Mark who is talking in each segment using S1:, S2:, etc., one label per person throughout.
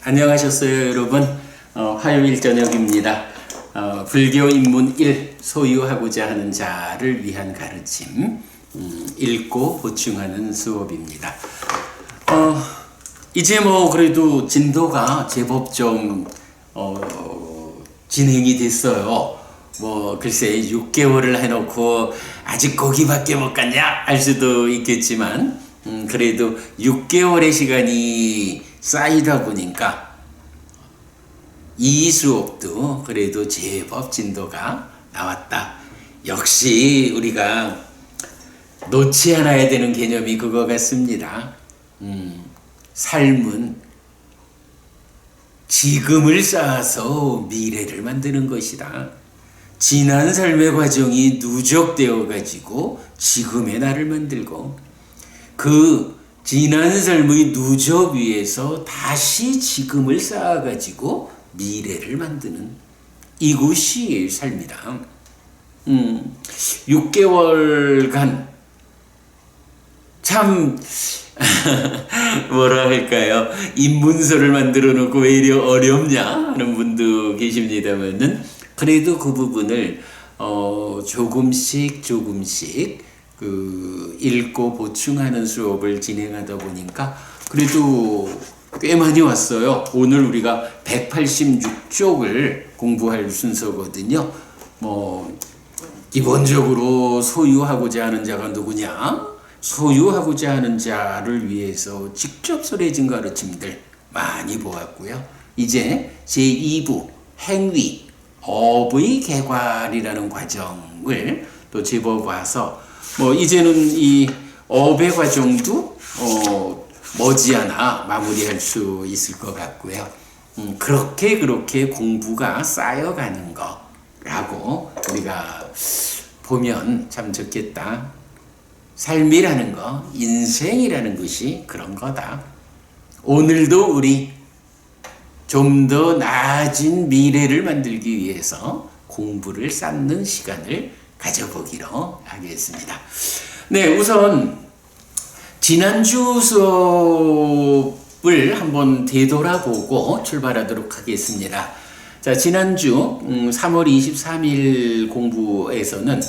S1: 안녕하셨어요, 여러분. 화요일 저녁입니다. 불교 입문 1 소유하고자 하는 자를 위한 가르침, 읽고 보충하는 수업입니다. 이제 그래도 진도가 제법 좀 진행이 됐어요. 글쎄 6개월을 해놓고 아직 거기밖에 못 갔냐 할 수도 있겠지만 그래도 6개월의 시간이 쌓이다 보니까 이 수업도 그래도 제법 진도가 나왔다. 역시 우리가 놓지 않아야 되는 개념이 그거 같습니다. 삶은 지금을 쌓아서 미래를 만드는 것이다. 지난 삶의 과정이 누적되어 가지고 지금의 나를 만들고 그 지난 삶의 누적 위에서 다시 지금을 쌓아 가지고 미래를 만드는 이것이 삶이다. 6개월간 참 뭐라 할까요? 입문서를 만들어 놓고 왜 이리 어렵냐 하는 분도 계십니다만은 그래도 그 부분을 조금씩 읽고 보충하는 수업을 진행하다 보니까 그래도 꽤 많이 왔어요. 오늘 우리가 186쪽을 공부할 순서거든요. 기본적으로 소유하고자 하는 자가 누구냐? 소유하고자 하는 자를 위해서 직접 설해진 가르침들 많이 보았고요. 이제 제2부 행위, 업의 개괄이라는 과정을 또 제법 와서 이제는 이 업의 과정도 머지않아 마무리할 수 있을 것 같고요. 그렇게 공부가 쌓여가는 거라고 우리가 보면 참 좋겠다. 삶이라는 거, 인생이라는 것이 그런 거다. 오늘도 우리 좀 더 나아진 미래를 만들기 위해서 공부를 쌓는 시간을 가져보기로 하겠습니다. 네, 우선 지난주 수업을 한번 되돌아보고 출발하도록 하겠습니다. 자, 지난주 3월 23일 공부에서는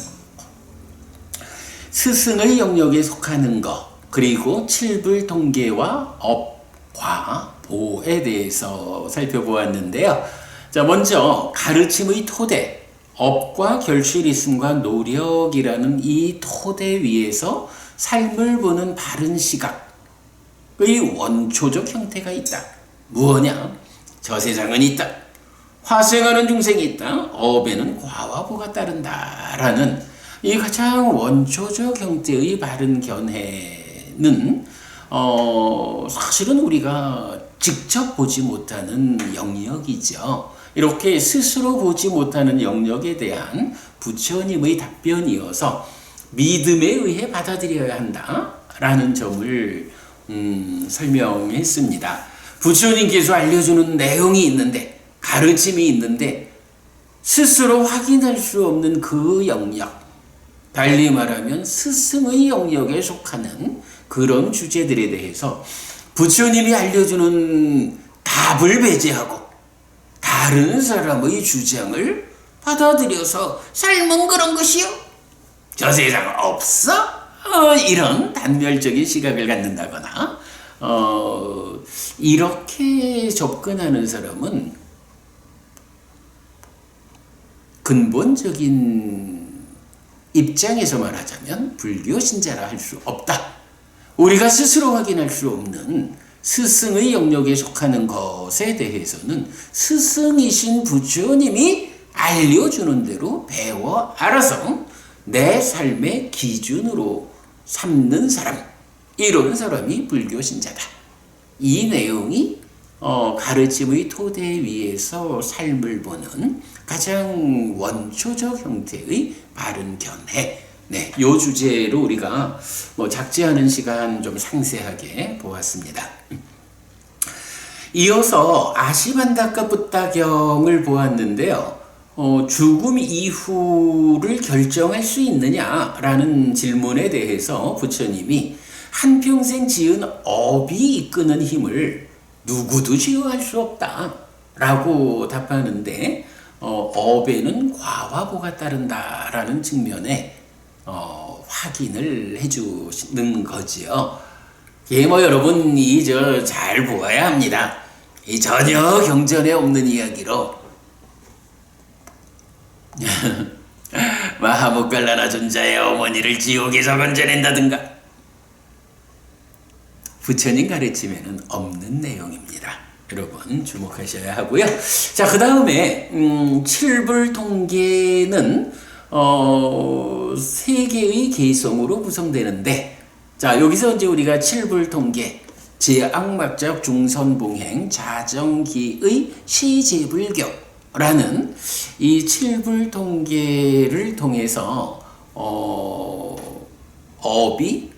S1: 스승의 영역에 속하는 것, 그리고 칠불통계와 업과 보에 대해서 살펴보았는데요. 자, 먼저 가르침의 토대, 업과 결실있음과 노력이라는 이 토대 위에서 삶을 보는 바른 시각의 원초적 형태가 있다. 무엇냐? 저세상은 있다. 화생하는 중생이 있다. 업에는 과와 보가 따른다라는 이 가장 원초적 형태의 바른 견해는 사실은 우리가 직접 보지 못하는 영역이죠. 이렇게 스스로 보지 못하는 영역에 대한 부처님의 답변이어서 믿음에 의해 받아들여야 한다라는 점을 설명했습니다. 부처님께서 알려주는 내용이 있는데, 가르침이 있는데 스스로 확인할 수 없는 그 영역, 달리 말하면 스승의 영역에 속하는 그런 주제들에 대해서 부처님이 알려주는 답을 배제하고 다른 사람의 주장을 받아들여서 삶은 그런 것이요? 저 세상 없어? 이런 단멸적인 시각을 갖는다거나 이렇게 접근하는 사람은 근본적인 입장에서 말하자면 불교 신자라 할 수 없다. 우리가 스스로 확인할 수 없는 스승의 영역에 속하는 것에 대해서는 스승이신 부처님이 알려주는 대로 배워 알아서 내 삶의 기준으로 삼는 사람, 이런 사람이 불교 신자다. 이 내용이 가르침의 토대 위에서 삶을 보는 가장 원초적 형태의 바른 견해. 네, 이 주제로 우리가 작지 않은 시간 좀 상세하게 보았습니다. 이어서 아시반다카 부타경을 보았는데요. 죽음 이후를 결정할 수 있느냐라는 질문에 대해서 부처님이 한평생 지은 업이 이끄는 힘을 누구도 제어할 수 없다 라고 답하는데 업에는 과와 보가 따른다라는 측면에 확인을 해주는 거지요. 예, 뭐 여러분 잘 보아야 합니다. 이 전혀 경전에 없는 이야기로 마하목갈라나 존자의 어머니를 지옥에서 건져낸다든가 부처님 가르침에는 없는 내용입니다. 여러분 주목하셔야 하고요. 자, 그 다음에 칠불통계는 세 개의 개성으로 구성되는데, 자, 여기서 이제 우리가 칠불통계, 제악막작 중선봉행 자정기의 시제불교라는 이 칠불통계를 통해서 업이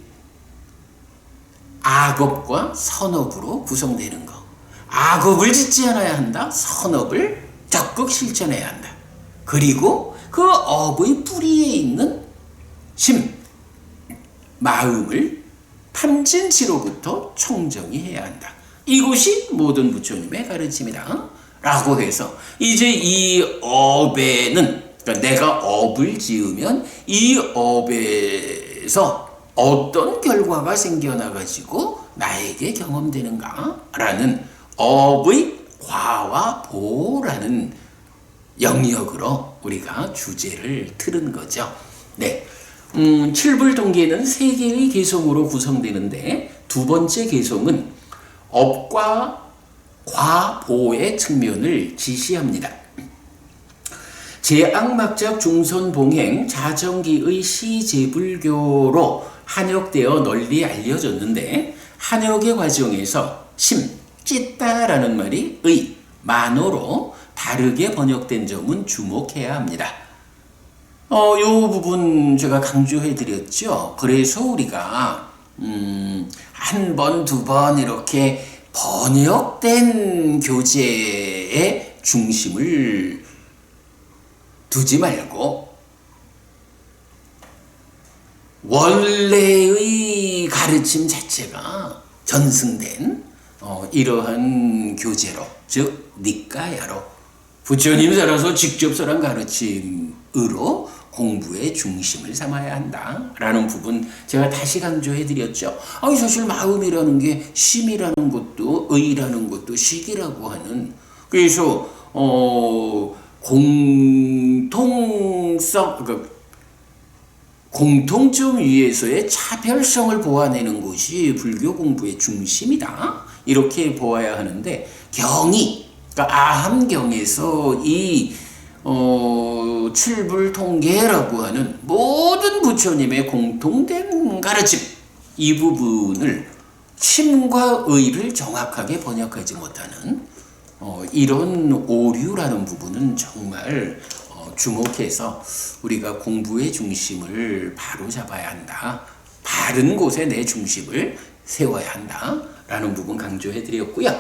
S1: 악업과 선업으로 구성되는 것. 악업을 짓지 않아야 한다. 선업을 적극 실천해야 한다. 그리고 그 업의 뿌리에 있는 심, 마음을 탐진치로부터 청정히 해야 한다. 이것이 모든 부처님의 가르침이다 라고 해서 이제 이 업에는, 그러니까 내가 업을 지으면 이 업에서 어떤 결과가 생겨나가지고 나에게 경험되는가 라는 업의 과와 보라는 영역으로 우리가 주제를 틀은 거죠. 네. 칠불통계는 세 개의 개성으로 구성되는데, 두 번째 개성은 업과 과보의 측면을 지시합니다. 제악막작 중선봉행 자정기의 시제불교로 한역되어 널리 알려졌는데, 한역의 과정에서 심, 찢다라는 말이 의, 만어로 다르게 번역된 점은 주목해야 합니다. 요 부분 제가 강조해 드렸죠. 그래서 우리가 한 번, 두 번 이렇게 번역된 교재에 중심을 두지 말고 원래의 가르침 자체가 전승된 이러한 교재로, 즉 니까야로 부처님 살아서 직접 설한 가르침으로 공부의 중심을 삼아야 한다라는 부분 제가 다시 강조해 드렸죠. 사실 마음이라는 게 심이라는 것도 의라는 것도 식이라고 하는, 그래서 공통점 위에서의 차별성을 보아내는 것이 불교 공부의 중심이다, 이렇게 보아야 하는데, 경이, 그러니까 아함경에서 이 칠불통계라고 하는 모든 부처님의 공통된 가르침, 이 부분을 심과 의를 정확하게 번역하지 못하는 이런 오류라는 부분은 정말 주목해서 우리가 공부의 중심을 바로 잡아야 한다. 바른 곳에 내 중심을 세워야 한다라는 부분 강조해 드렸고요.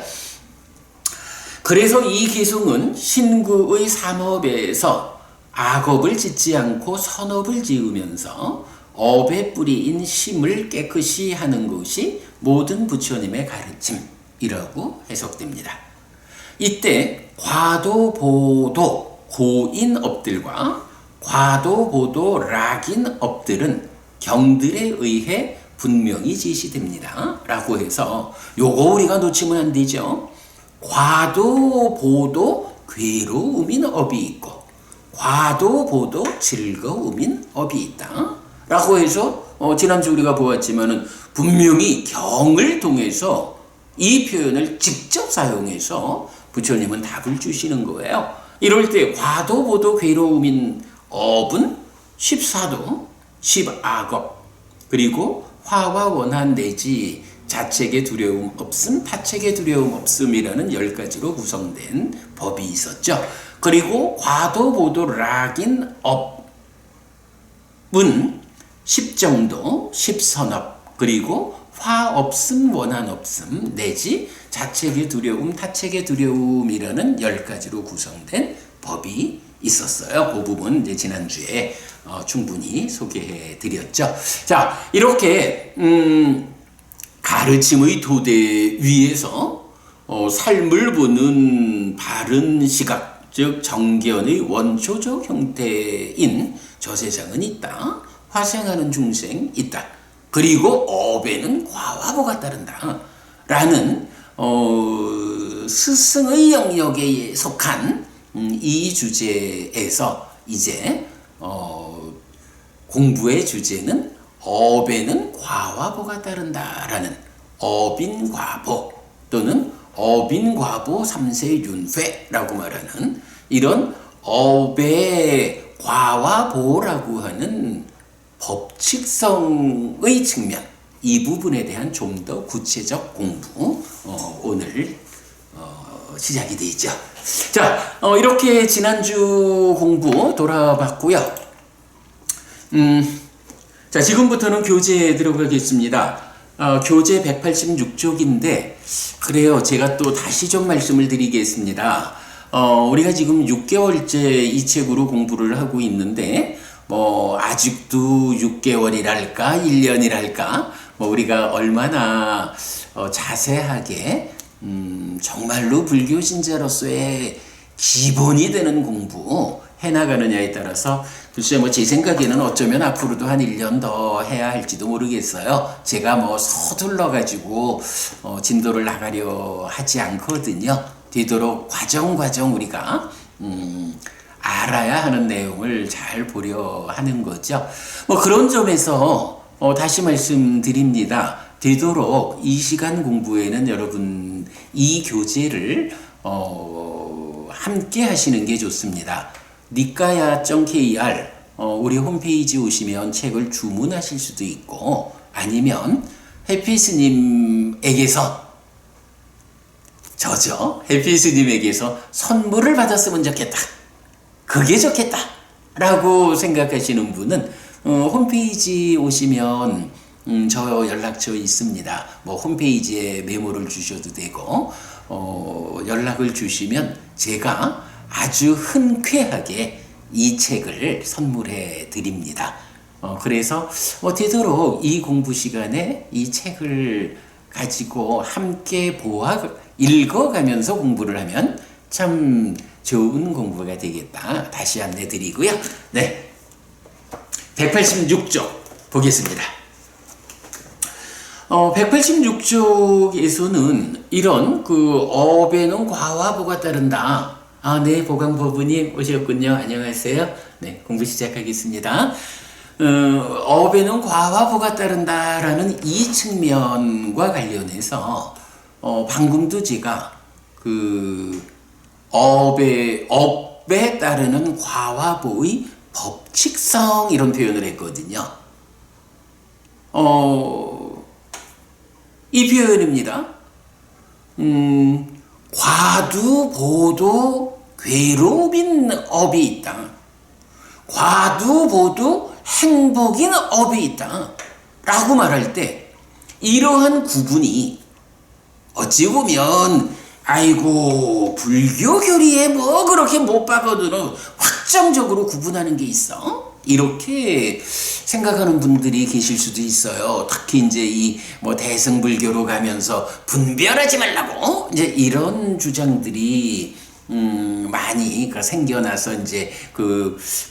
S1: 그래서 이 개성은 신구의 삼업에서 악업을 짓지 않고 선업을 지으면서 업의 뿌리인 심을 깨끗이 하는 것이 모든 부처님의 가르침이라고 해석됩니다. 이때 과도보도 고인 업들과 과도보도 락인 업들은 경들에 의해 분명히 지시됩니다 라고 해서 요거 우리가 놓치면 안 되죠. 과도보도 괴로움인 업이 있고 과도보도 즐거움인 업이 있다 라고 해서 지난주 우리가 보았지만은 분명히 경을 통해서 이 표현을 직접 사용해서 부처님은 답을 주시는 거예요. 이럴 때 과도보도 괴로움인 업은 14도, 10악업, 그리고 화와 원한 내지 자책의 두려움 없음, 타책의 두려움 없음이라는 10가지로 구성된 법이 있었죠. 그리고 과도보도 락인 업은 10정도, 10선업, 그리고 화 없음, 원한 없음, 내지 자책의 두려움, 타책의 두려움이라는 10가지로 구성된 법이 있었어요. 그 부분 이제 지난주에 충분히 소개해 드렸죠. 자, 이렇게 가르침의 도대 위에서 삶을 보는 바른 시각, 즉 정견의 원초적 형태인 저세상은 있다. 화생하는 중생 있다. 그리고 업에는 과화보가 따른다. 라는 스승의 영역에 속한 이 주제에서 이제 공부의 주제는 업에는 과화보가 따른다라는 업인과보 또는 업인과보 삼세윤회라고 말하는 이런 업의 과화보라고 하는 법칙성의 측면, 이 부분에 대한 좀 더 구체적 공부 오늘 시작이 되죠. 자, 이렇게 지난주 공부 돌아봤고요. 자, 지금부터는 교재에 들어가겠습니다. 교재 186쪽인데 그래요. 제가 또 다시 좀 말씀을 드리겠습니다. 우리가 지금 6개월째 이 책으로 공부를 하고 있는데 아직도 6개월이랄까 1년이랄까 우리가 얼마나 자세하게 정말로 불교 신자로서의 기본이 되는 공부 해나가느냐에 따라서 글쎄 제 생각에는 어쩌면 앞으로도 한 1년 더 해야 할지도 모르겠어요. 제가 서둘러 가지고 진도를 나가려 하지 않거든요. 되도록 과정 우리가 알아야 하는 내용을 잘 보려 하는 거죠. 그런 점에서 다시 말씀드립니다. 되도록 이 시간 공부에는 여러분 이 교재를 함께 하시는 게 좋습니다. 니까야.kr 우리 홈페이지 오시면 책을 주문하실 수도 있고 아니면 해피스님에게서 해피스님에게서 선물을 받았으면 좋겠다. 그게 좋겠다. 라고 생각하시는 분은 홈페이지 오시면 저 연락처 있습니다. 홈페이지에 메모를 주셔도 되고 연락을 주시면 제가 아주 흔쾌하게 이 책을 선물해 드립니다. 그래서 되도록 이 공부 시간에 이 책을 가지고 함께 읽어가면서 공부를 하면 참 좋은 공부가 되겠다. 다시 안내 드리고요. 네. 186쪽 보겠습니다. 186쪽에서는 이런 업에는 과화보가 따른다. 네, 보강법부님 오셨군요. 안녕하세요. 네, 공부 시작하겠습니다. 업에는 과화보가 따른다라는 이 측면과 관련해서 방금도 제가 업에 따르는 과화보의 법칙성 이런 표현을 했거든요. 이 표현입니다. 과두보도 괴로움인 업이 있다. 과두보도 행복인 업이 있다. 라고 말할 때 이러한 구분이 어찌 보면 아이고 불교 교리에 그렇게 못 박아두는 확정적으로 구분하는 게 있어? 이렇게 생각하는 분들이 계실 수도 있어요. 특히 이제 이 대승불교로 가면서 분별하지 말라고 이제 이런 주장들이 많이 생겨나서 이제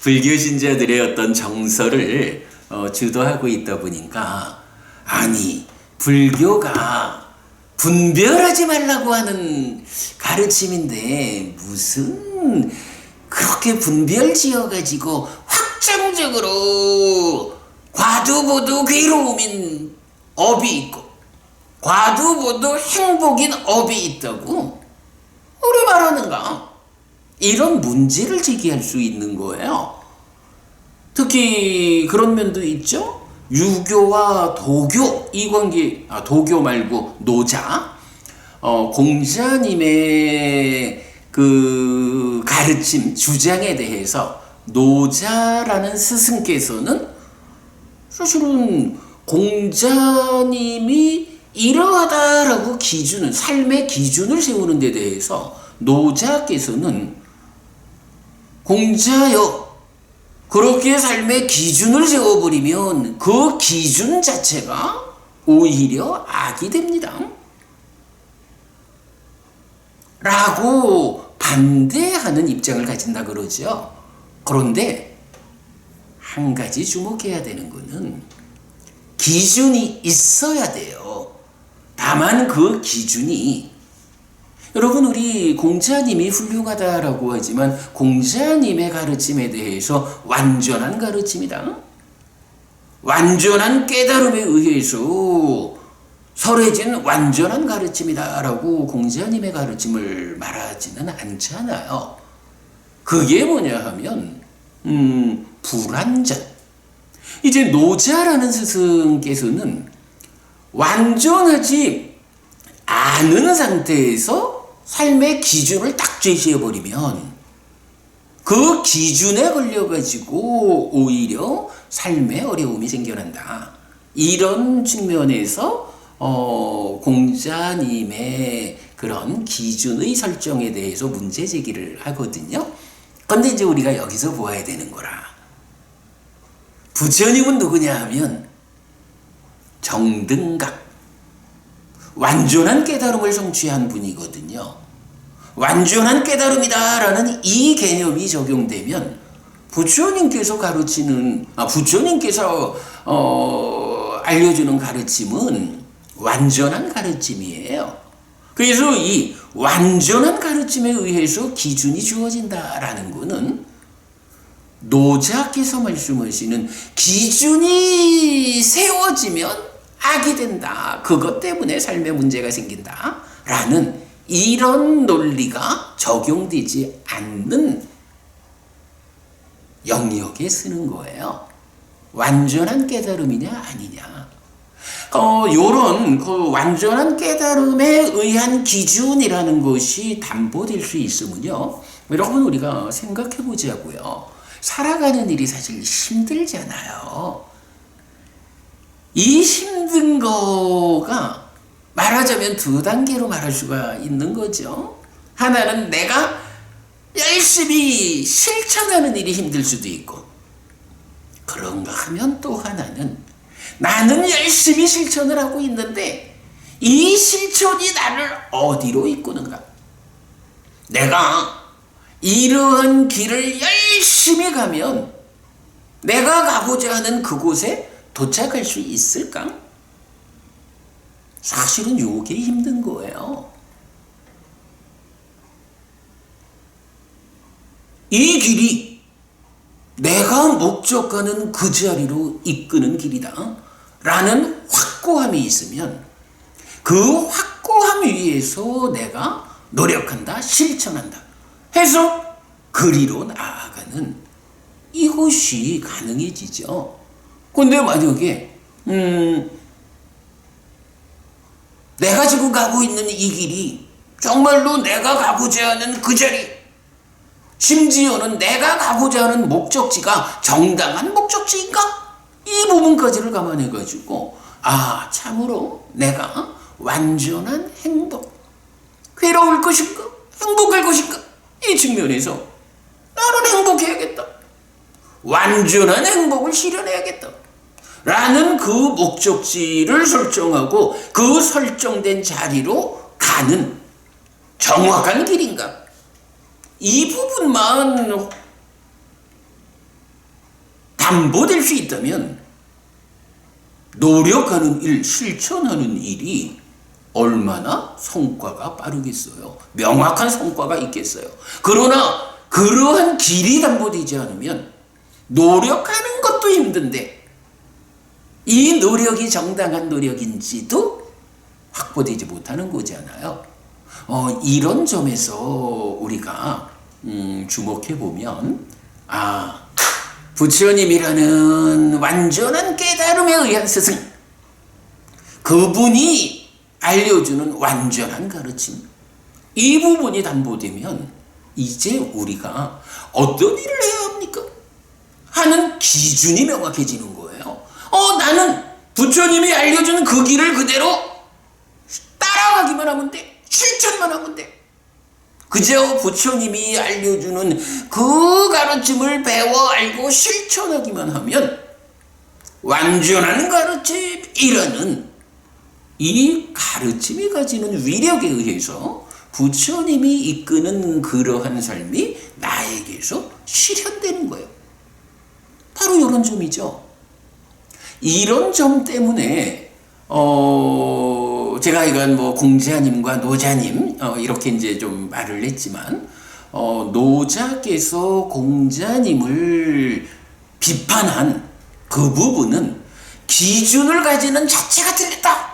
S1: 불교 신자들의 어떤 정서를 주도하고 있다 보니까 아니 불교가 분별하지 말라고 하는 가르침인데 무슨 그렇게 분별 지어가지고 확정적으로 과두보도 괴로움인 업이 있고 과두보도 행복인 업이 있다고 우리 말하는가? 이런 문제를 제기할 수 있는 거예요. 특히 그런 면도 있죠. 유교와 도교 이 관계, 도교 말고 노자, 공자님의 가르침 주장에 대해서 노자라는 스승께서는 사실은 공자님이 이러하다라고 삶의 기준을 세우는 데 대해서 노자께서는 공자여 그렇게 삶의 기준을 세워버리면 그 기준 자체가 오히려 악이 됩니다. 라고 반대하는 입장을 가진다 그러죠. 그런데 한 가지 주목해야 되는 거는 기준이 있어야 돼요. 다만 그 기준이, 여러분 우리 공자님이 훌륭하다라고 하지만 공자님의 가르침에 대해서 완전한 가르침이다, 완전한 깨달음에 의해서 설해진 완전한 가르침이다라고 공자님의 가르침을 말하지는 않잖아요. 그게 뭐냐 하면 불완전. 이제 노자라는 스승께서는 완전하지 않은 상태에서 삶의 기준을 딱 제시해버리면 그 기준에 걸려가지고 오히려 삶에 어려움이 생겨난다. 이런 측면에서 공자님의 그런 기준의 설정에 대해서 문제 제기를 하거든요. 그런데 이제 우리가 여기서 보아야 되는 거라. 부처님은 누구냐 하면 정등각, 완전한 깨달음을 성취한 분이거든요. 완전한 깨달음이다라는 이 개념이 적용되면 부처님께서 가르치는, 부처님께서 알려주는 가르침은 완전한 가르침이에요. 그래서 이 완전한 가르침에 의해서 기준이 주어진다라는 것은 노자께서 말씀하시는 기준이 세워지면 악이 된다, 그것 때문에 삶에 문제가 생긴다 라는 이런 논리가 적용되지 않는 영역에 쓰는 거예요. 완전한 깨달음이냐 아니냐. 요런 그 완전한 깨달음에 의한 기준이라는 것이 담보될 수 있으면요, 여러분 우리가 생각해 보자고요. 살아가는 일이 사실 힘들잖아요. 이 힘든 거가 말하자면 두 단계로 말할 수가 있는 거죠. 하나는 내가 열심히 실천하는 일이 힘들 수도 있고, 그런가 하면 또 하나는 나는 열심히 실천을 하고 있는데 이 실천이 나를 어디로 이끄는가. 내가 이러한 길을 열심히 가면 내가 가고자 하는 그곳에 도착할 수 있을까? 사실은 요게 힘든 거예요. 이 길이 내가 목적하는 그 자리로 이끄는 길이다 라는 확고함이 있으면 그 확고함 위에서 내가 노력한다, 실천한다 해서 그리로 나아가는 이것이 가능해지죠. 근데 만약에 내가 지금 가고 있는 이 길이 정말로 내가 가고자 하는 그 자리, 심지어는 내가 가고자 하는 목적지가 정당한 목적지인가? 이 부분까지를 감안해가지고 참으로 내가 완전한 행복, 괴로울 것인가? 행복할 것인가? 이 측면에서 나는 행복해야겠다, 완전한 행복을 실현해야겠다 라는 그 목적지를 설정하고 그 설정된 자리로 가는 정확한 길인가? 이 부분만 담보될 수 있다면 노력하는 일, 실천하는 일이 얼마나 성과가 빠르겠어요. 명확한 성과가 있겠어요. 그러나 그러한 길이 담보되지 않으면 노력하는 것도 힘든데 이 노력이 정당한 노력인지도 확보되지 못하는 거잖아요. 이런 점에서 우리가 주목해 보면 부처님이라는 완전한 깨달음에 의한 스승, 그분이 알려주는 완전한 가르침, 이 부분이 담보되면 이제 우리가 어떤 일을 해야 합니까? 하는 기준이 명확해지는 거예요. 나는 부처님이 알려주는 그 길을 그대로 따라가기만 하면 돼. 실천만 하면 돼. 그저 부처님이 알려주는 그 가르침을 배워 알고 실천하기만 하면 완전한 가르침이라는 이 가르침이 가지는 위력에 의해서 부처님이 이끄는 그러한 삶이 나에게서 실현되는 거예요. 바로 이런 점이죠. 이런 점 때문에 제가 이건 뭐 공자님과 노자님 이렇게 이제 좀 말을 했지만 노자께서 공자님을 비판한 그 부분은 기준을 가지는 자체가 틀렸다.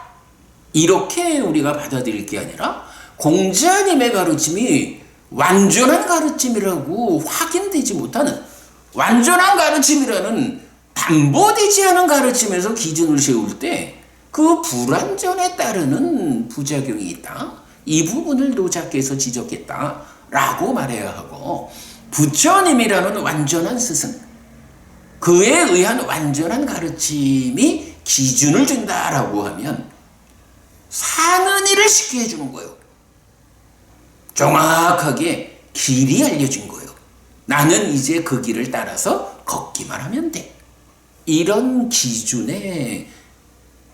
S1: 이렇게 우리가 받아들일 게 아니라 공자님의 가르침이 완전한 가르침이라고 확인되지 못하는 완전한 가르침이라는 담보되지 않은 가르침에서 기준을 세울 때 그 불완전에 따르는 부작용이 있다. 이 부분을 노자께서 지적했다라고 말해야 하고 부처님이라는 완전한 스승 그에 의한 완전한 가르침이 기준을 준다라고 하면 사는 일을 쉽게 해주는 거예요. 정확하게 길이 알려준 거예요. 나는 이제 그 길을 따라서 걷기만 하면 돼. 이런 기준의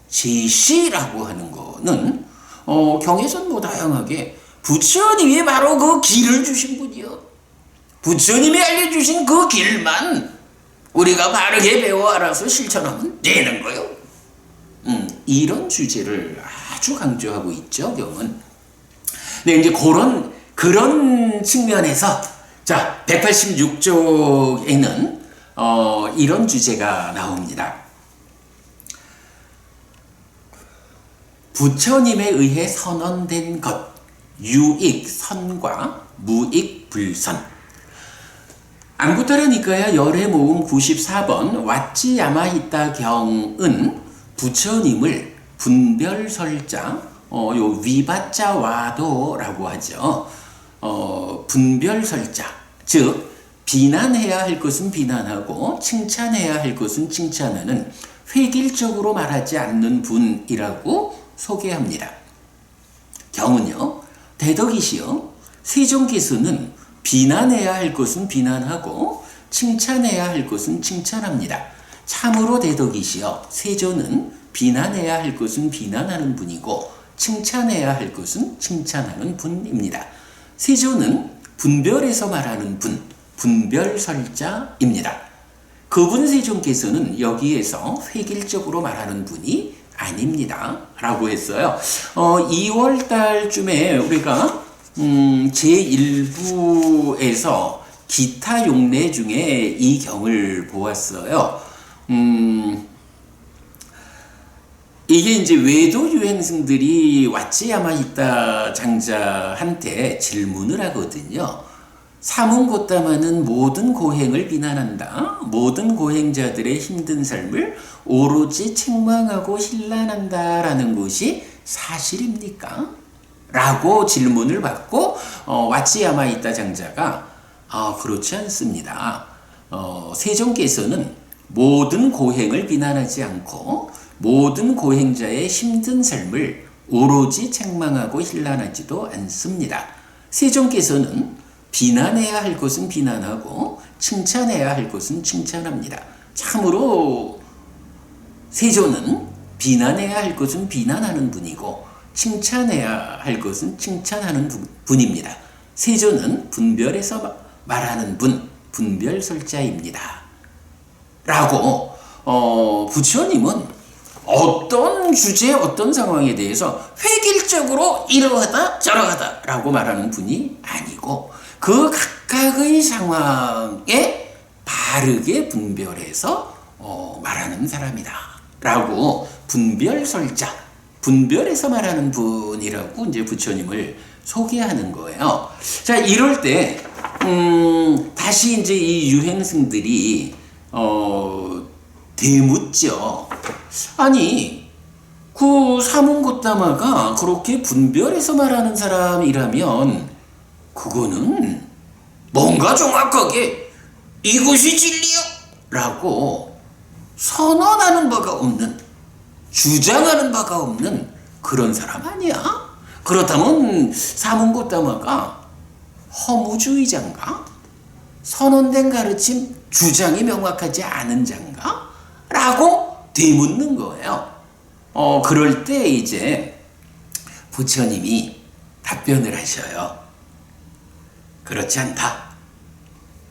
S1: 제시라고 하는 거는 경에서는 뭐 다양하게 부처님이 바로 그 길을 주신 분이요. 부처님이 알려주신 그 길만 우리가 바르게 배워 알아서 실천하면 되는 거예요. 이런 주제를 아주 강조하고 있죠, 경은. 네, 이제 그런 측면에서 자, 186쪽에는 이런 주제가 나옵니다. 부처님에 의해 선언된 것, 유익 선과 무익 불선. 안구타라 열애 모음 94번 왓지야마히타 경은 부처님을 분별설자, 요 위바자와도라고 하죠. 분별설자, 즉 비난해야 할 것은 비난하고 칭찬해야 할 것은 칭찬하는 획일적으로 말하지 않는 분이라고 소개합니다. 경은요, 대덕이시여 세종께서는 비난해야 할 것은 비난하고 칭찬해야 할 것은 칭찬합니다. 참으로 대덕이시여 세조는 비난해야 할 것은 비난하는 분이고 칭찬해야 할 것은 칭찬하는 분입니다. 세조는 분별해서 말하는 분, 분별설자입니다. 그분 세종께서는 여기에서 획일적으로 말하는 분이 아닙니다. 라고 했어요. 2월 달쯤에 우리가 제1부에서 기타 용례 중에 이 경을 보았어요. 이게 이제 외도 유행승들이 왓지야마히타 장자한테 질문을 하거든요. 사문고타마는 모든 고행을 비난한다. 모든 고행자들의 힘든 삶을 오로지 책망하고 힐난한다라는 것이 사실입니까? 라고 질문을 받고 왓지야마히타 장자가 그렇지 않습니다. 세종께서는 모든 고행을 비난하지 않고 모든 고행자의 힘든 삶을 오로지 책망하고 힐난하지도 않습니다. 세종께서는 비난해야 할 것은 비난하고 칭찬해야 할 것은 칭찬합니다. 참으로 세조는 비난해야 할 것은 비난하는 분이고 칭찬해야 할 것은 칭찬하는 분입니다. 세조는 분별해서 말하는 분, 분별설자입니다. 라고 부처님은 어떤 주제, 어떤 상황에 대해서 획일적으로 이러하다 저러하다 라고 말하는 분이 아니고 그 각각의 상황에 바르게 분별해서 말하는 사람이다 라고 분별설자, 분별해서 말하는 분이라고 이제 부처님을 소개하는 거예요. 자, 이럴 때 다시 이제 이 유행승들이 되묻죠. 아니, 그 사문고타마가 그렇게 분별해서 말하는 사람이라면 그거는 뭔가 정확하게 이것이 진리요 라고 선언하는 바가 없는, 주장하는 바가 없는 그런 사람 아니야? 그렇다면 사문고타마가 허무주의자인가? 선언된 가르침, 주장이 명확하지 않은 자인가? 라고 되묻는 거예요. 그럴 때 이제 부처님이 답변을 하셔요. 그렇지 않다.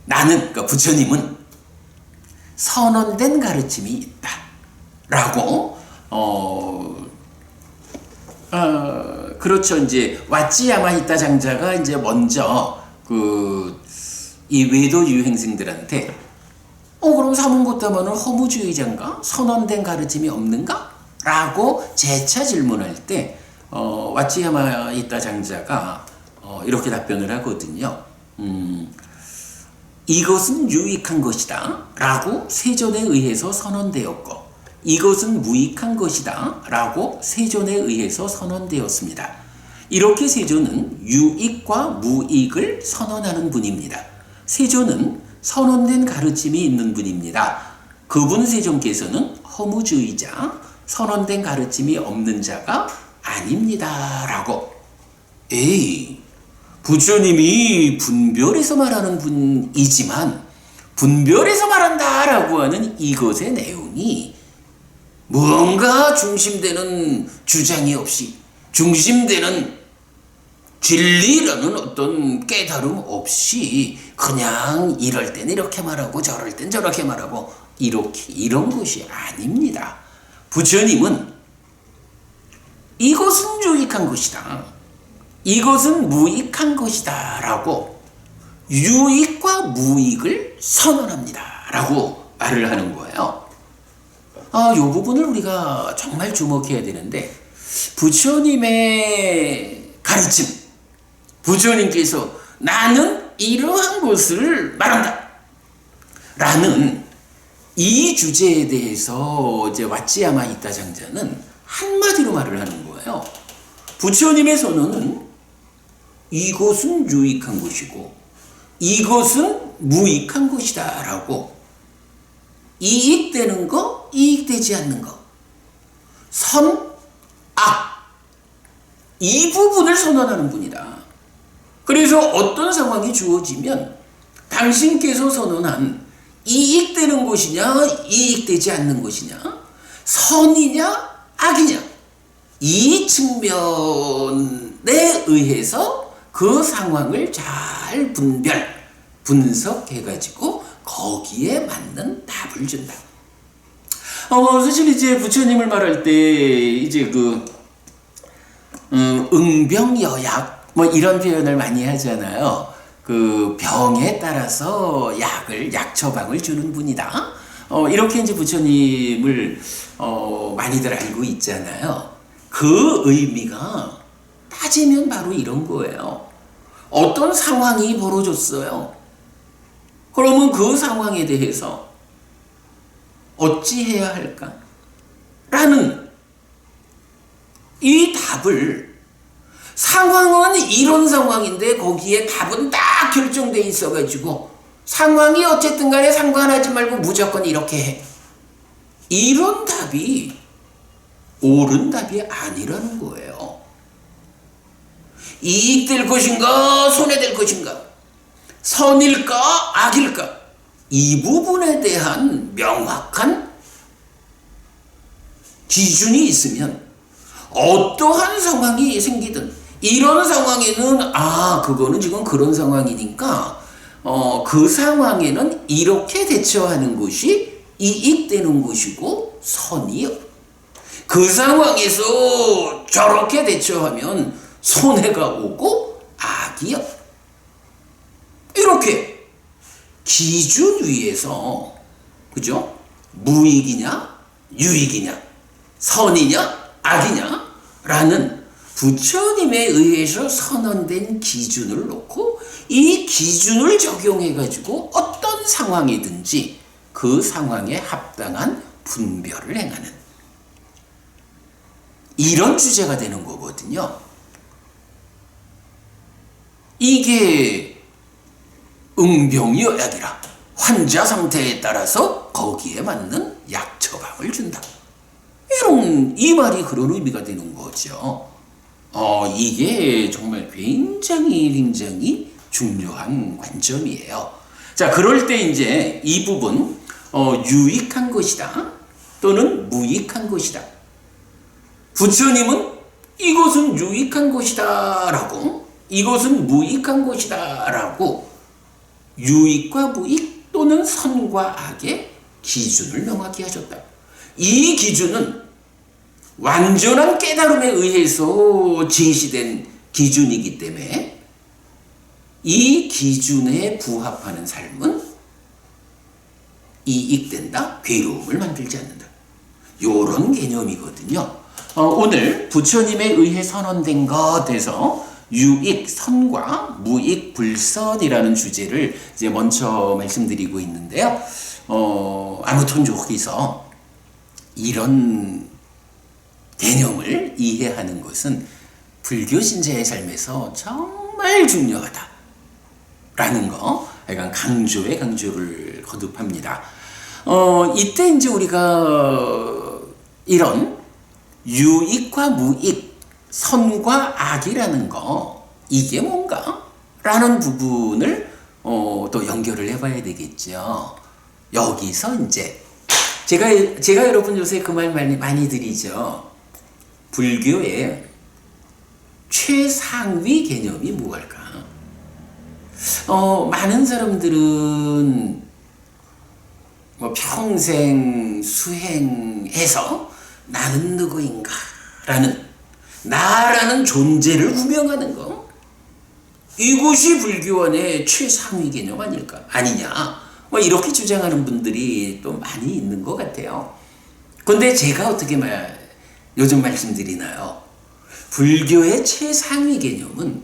S1: 나는, 그러니까 부처님은 선언된 가르침이 있다. 라고, 그렇죠. 이제, 왓지야마히타 장자가 이제 먼저, 이 외도 유행생들한테, 그럼 사문고타마는 허무주의자인가? 선언된 가르침이 없는가? 라고 재차 질문할 때, 왓지야마히타 장자가, 이렇게 답변을 하거든요. 이것은 유익한 것이다. 라고 세존에 의해서 선언되었고, 이것은 무익한 것이다. 라고 세존에 의해서 선언되었습니다. 이렇게 세존은 유익과 무익을 선언하는 분입니다. 세존은 선언된 가르침이 있는 분입니다. 그분 세존께서는 허무주의자, 선언된 가르침이 없는 자가 아닙니다. 라고. 부처님이 분별해서 말하는 분이지만 분별해서 말한다라고 하는 이것의 내용이 무언가 중심되는 주장이 없이 중심되는 진리라는 어떤 깨달음 없이 그냥 이럴 땐 이렇게 말하고 저럴 땐 저렇게 말하고 이런 것이 아닙니다. 부처님은 이것은 유익한 것이다. 이것은 무익한 것이다. 라고 유익과 무익을 선언합니다. 라고 말을 하는 거예요. 이 부분을 우리가 정말 주목해야 되는데 부처님의 가르침, 부처님께서 나는 이러한 것을 말한다. 라는 이 주제에 대해서 이제 왓지야마히타 장자는 한마디로 말을 하는 거예요. 부처님의 선언은 이것은 유익한 것이고 이것은 무익한 것이다 라고 이익되는 거, 이익되지 않는 거, 선, 악 이 부분을 선언하는 분이다. 그래서 어떤 상황이 주어지면 당신께서 선언한 이익되는 것이냐 이익되지 않는 것이냐 선이냐 악이냐 이 측면에 의해서 그 상황을 잘 분석해가지고 거기에 맞는 답을 준다. 사실 이제 부처님을 말할 때 이제 응병여약 뭐 이런 표현을 많이 하잖아요. 그 병에 따라서 약 처방을 주는 분이다. 이렇게 이제 부처님을 많이들 알고 있잖아요. 그 의미가 따지면 바로 이런 거예요. 어떤 상황이 벌어졌어요. 그러면 그 상황에 대해서 어찌해야 할까? 라는 이 답을 상황은 이런 상황인데 거기에 답은 딱 결정돼 있어가지고 상황이 어쨌든 간에 상관하지 말고 무조건 이렇게 해. 이런 답이 옳은 답이 아니라는 거예요. 이익될 것인가 손해될 것인가 선일까 악일까 이 부분에 대한 명확한 기준이 있으면 어떠한 상황이 생기든 이런 상황에는 그거는 지금 그런 상황이니까 그 상황에는 이렇게 대처하는 것이 이익되는 것이고 선이요. 그 상황에서 저렇게 대처하면 손해가 오고 악이요. 이렇게 기준 위에서 그죠? 무익이냐 유익이냐 선이냐 악이냐 라는 부처님에 의해서 선언된 기준을 놓고 이 기준을 적용해 가지고 어떤 상황이든지 그 상황에 합당한 분별을 행하는 이런 주제가 되는 거거든요. 이게 응병여약이라 환자 상태에 따라서 거기에 맞는 약 처방을 준다. 이 말이 그런 의미가 되는 거죠. 이게 정말 굉장히 중요한 관점이에요. 자, 그럴 때 이제 이 부분, 유익한 것이다. 또는 무익한 것이다. 부처님은 이것은 유익한 것이다라고, 이것은 무익한 것이다라고 유익과 무익 또는 선과 악의 기준을 명확히 하셨다. 이 기준은 완전한 깨달음에 의해서 제시된 기준이기 때문에 이 기준에 부합하는 삶은 이익된다, 괴로움을 만들지 않는다. 요런 개념이거든요. 오늘 부처님에 의해 선언된 것에서 유익, 선과 무익, 불선이라는 주제를 이제 먼저 말씀드리고 있는데요. 아무튼 여기서 이런 개념을 이해하는 것은 불교 신자의 삶에서 정말 중요하다라는 거, 약간 강조를 거듭합니다. 이때 이제 우리가 이런 유익과 무익, 선과 악이라는 거, 이게 뭔가? 라는 부분을 또 연결을 해봐야 되겠죠. 여기서 이제 제가 여러분 요새 그 말 많이 드리죠. 불교의 최상위 개념이 무엇일까? 많은 사람들은 뭐 평생 수행해서 나는 누구인가? 나라는 존재를 구명하는 거. 이것이 불교원의 최상위 개념 아니냐? 뭐 이렇게 주장하는 분들이 또 많이 있는 것 같아요. 근데 제가 어떻게 요즘 말씀드리나요? 불교의 최상위 개념은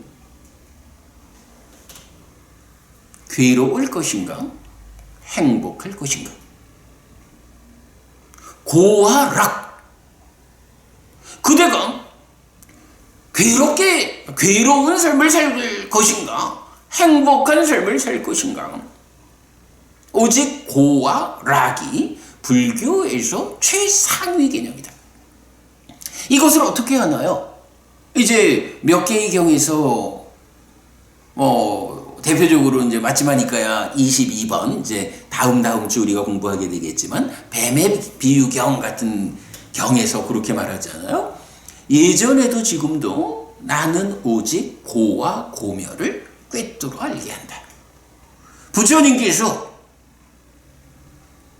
S1: 괴로울 것인가? 행복할 것인가? 고와 락. 그대가 괴로운 삶을 살 것인가? 행복한 삶을 살 것인가? 오직 고와 락이 불교에서 최상위 개념이다. 이것을 어떻게 하나요? 이제 몇 개의 경에서 대표적으로 이제 마지막이니까야 22번 이제 다음 주 우리가 공부하게 되겠지만 뱀의 비유경 같은 경에서 그렇게 말하잖아요. 예전에도 지금도 나는 오직 고와 고멸을 꿰뚫어 알게 한다. 부처님께서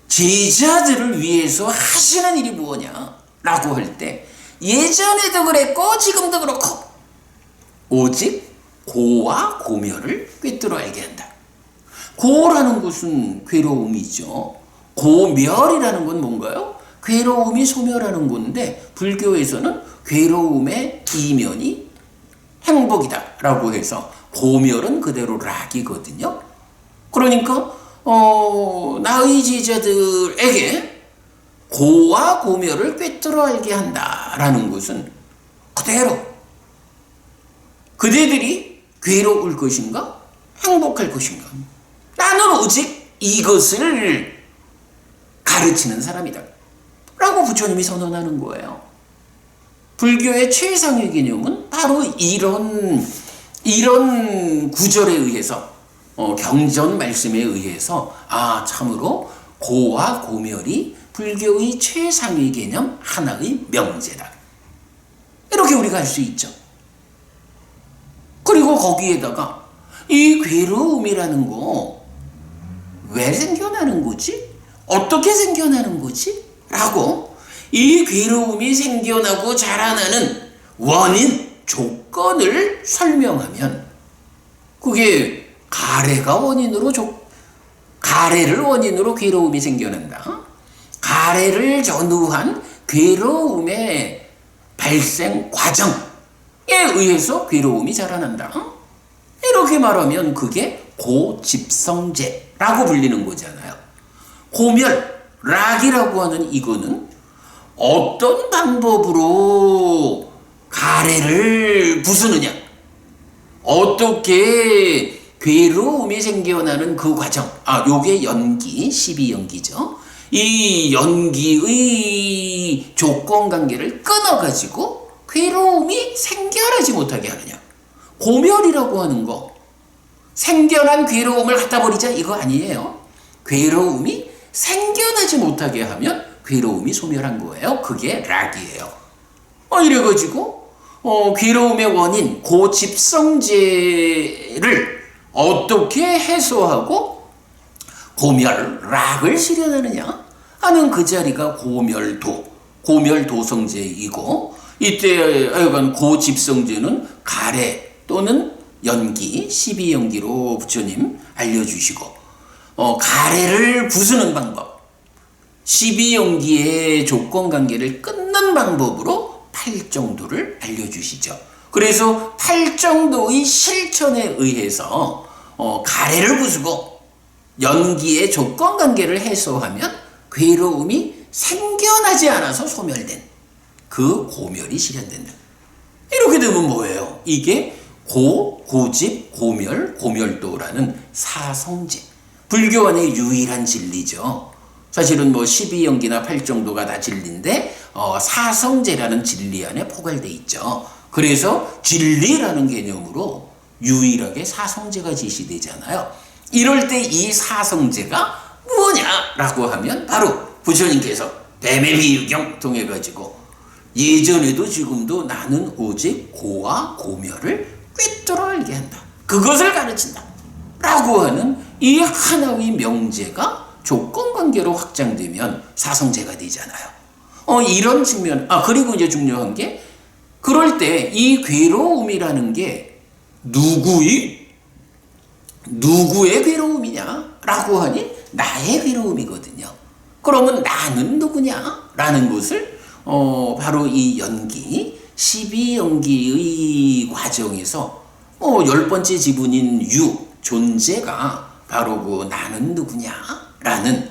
S1: 제자들을 위해서 하시는 일이 무엇냐라고 할 때 예전에도 그랬고 지금도 그렇고 오직 고와 고멸을 꿰뚫어 알게 한다. 고라는 것은 괴로움이죠. 고멸이라는 건 뭔가요? 괴로움이 소멸하는 건데 불교에서는 괴로움의 이면이 행복이다라고 해서 고멸은 그대로 락이거든요. 그러니까 나의 제자들에게 고와 고멸을 꿰뚫어 알게 한다라는 것은 그대로 그대들이 괴로울 것인가? 행복할 것인가? 나는 오직 이것을 가르치는 사람이다. 라고 부처님이 선언하는 거예요. 불교의 최상위 개념은 바로 이런 구절에 의해서, 경전 말씀에 의해서, 참으로 고와 고멸이 불교의 최상위 개념 하나의 명제다. 이렇게 우리가 알 수 있죠. 그리고 거기에다가 이 괴로움이라는 거 왜 생겨나는 거지? 어떻게 생겨나는 거지? 라고 이 괴로움이 생겨나고 자라나는 원인, 조건을 설명하면 그게 가래를 원인으로 괴로움이 생겨난다. 가래를 전후한 괴로움의 발생 과정에 의해서 괴로움이 자라난다. 이렇게 말하면 그게 고집성제라고 불리는 거잖아요. 고멸, 락이라고 하는 이거는 어떤 방법으로 가래를 부수느냐, 어떻게 괴로움이 생겨나는 그 과정, 요게 연기, 12연기죠. 이 연기의 조건관계를 끊어가지고 괴로움이 생겨나지 못하게 하느냐. 고멸이라고 하는 거, 생겨난 괴로움을 갖다 버리자 이거 아니에요. 괴로움이 생겨나지 못하게 하면 괴로움이 소멸한 거예요. 그게 락이에요. 이래가지고 괴로움의 원인 고집성제를 어떻게 해소하고 고멸락을 실현하느냐 하는 그 자리가 고멸도성제이고, 이때 하여간 고집성제는 가래 또는 연기, 12연기로 부처님 알려주시고, 가래를 부수는 방법, 12연기의 조건관계를 끊는 방법으로 8정도를 알려주시죠. 그래서 8정도의 실천에 의해서 가래를 부수고 연기의 조건관계를 해소하면 괴로움이 생겨나지 않아서 소멸된 그 고멸이 실현된다. 이렇게 되면 뭐예요? 이게 고집, 고멸, 고멸도라는 사성제. 불교 안의 유일한 진리죠. 사실은 12연기나 8정도가 다 진리인데 사성제라는 진리 안에 포괄되어 있죠. 그래서 진리라는 개념으로 유일하게 사성제가 제시되잖아요. 이럴 때 이 사성제가 뭐냐라고 하면 바로 부처님께서 뱀의 비유경 통해 가지고 예전에도 지금도 나는 오직 고와 고멸을 꿰뚫어 알게 한다. 그것을 가르친다. 라고 하는 이 하나의 명제가 조건관계로 확장되면 사성제가 되잖아요. 이런 측면, 그리고 이제 중요한 게, 그럴 때 이 괴로움이라는 게 누구의 괴로움이냐? 라고 하니 나의 괴로움이거든요. 그러면 나는 누구냐? 라는 것을 바로 이 연기, 12연기의 과정에서 10번째 지분인 존재가 바로 그 나는 누구냐? 라는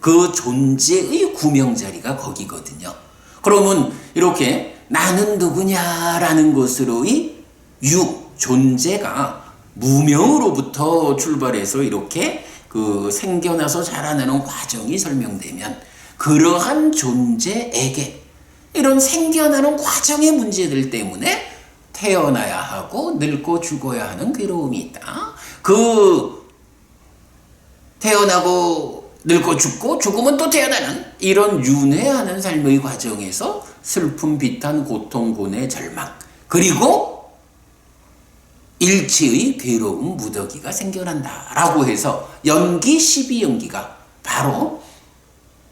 S1: 그 존재의 구명자리가 거기거든요. 그러면 이렇게 나는 누구냐라는 것으로의 존재가 무명으로부터 출발해서 이렇게 그 생겨나서 자라나는 과정이 설명되면, 그러한 존재에게 이런 생겨나는 과정의 문제들 때문에 태어나야 하고 늙고 죽어야 하는 괴로움이 있다. 그 태어나고 늙고 죽고 죽으면 또 태어나는 이런 윤회하는 삶의 과정에서 슬픔, 비탄, 고통, 고뇌, 절망, 그리고 일체의 괴로움, 무더기가 생겨난다라고 해서 연기, 12연기가 바로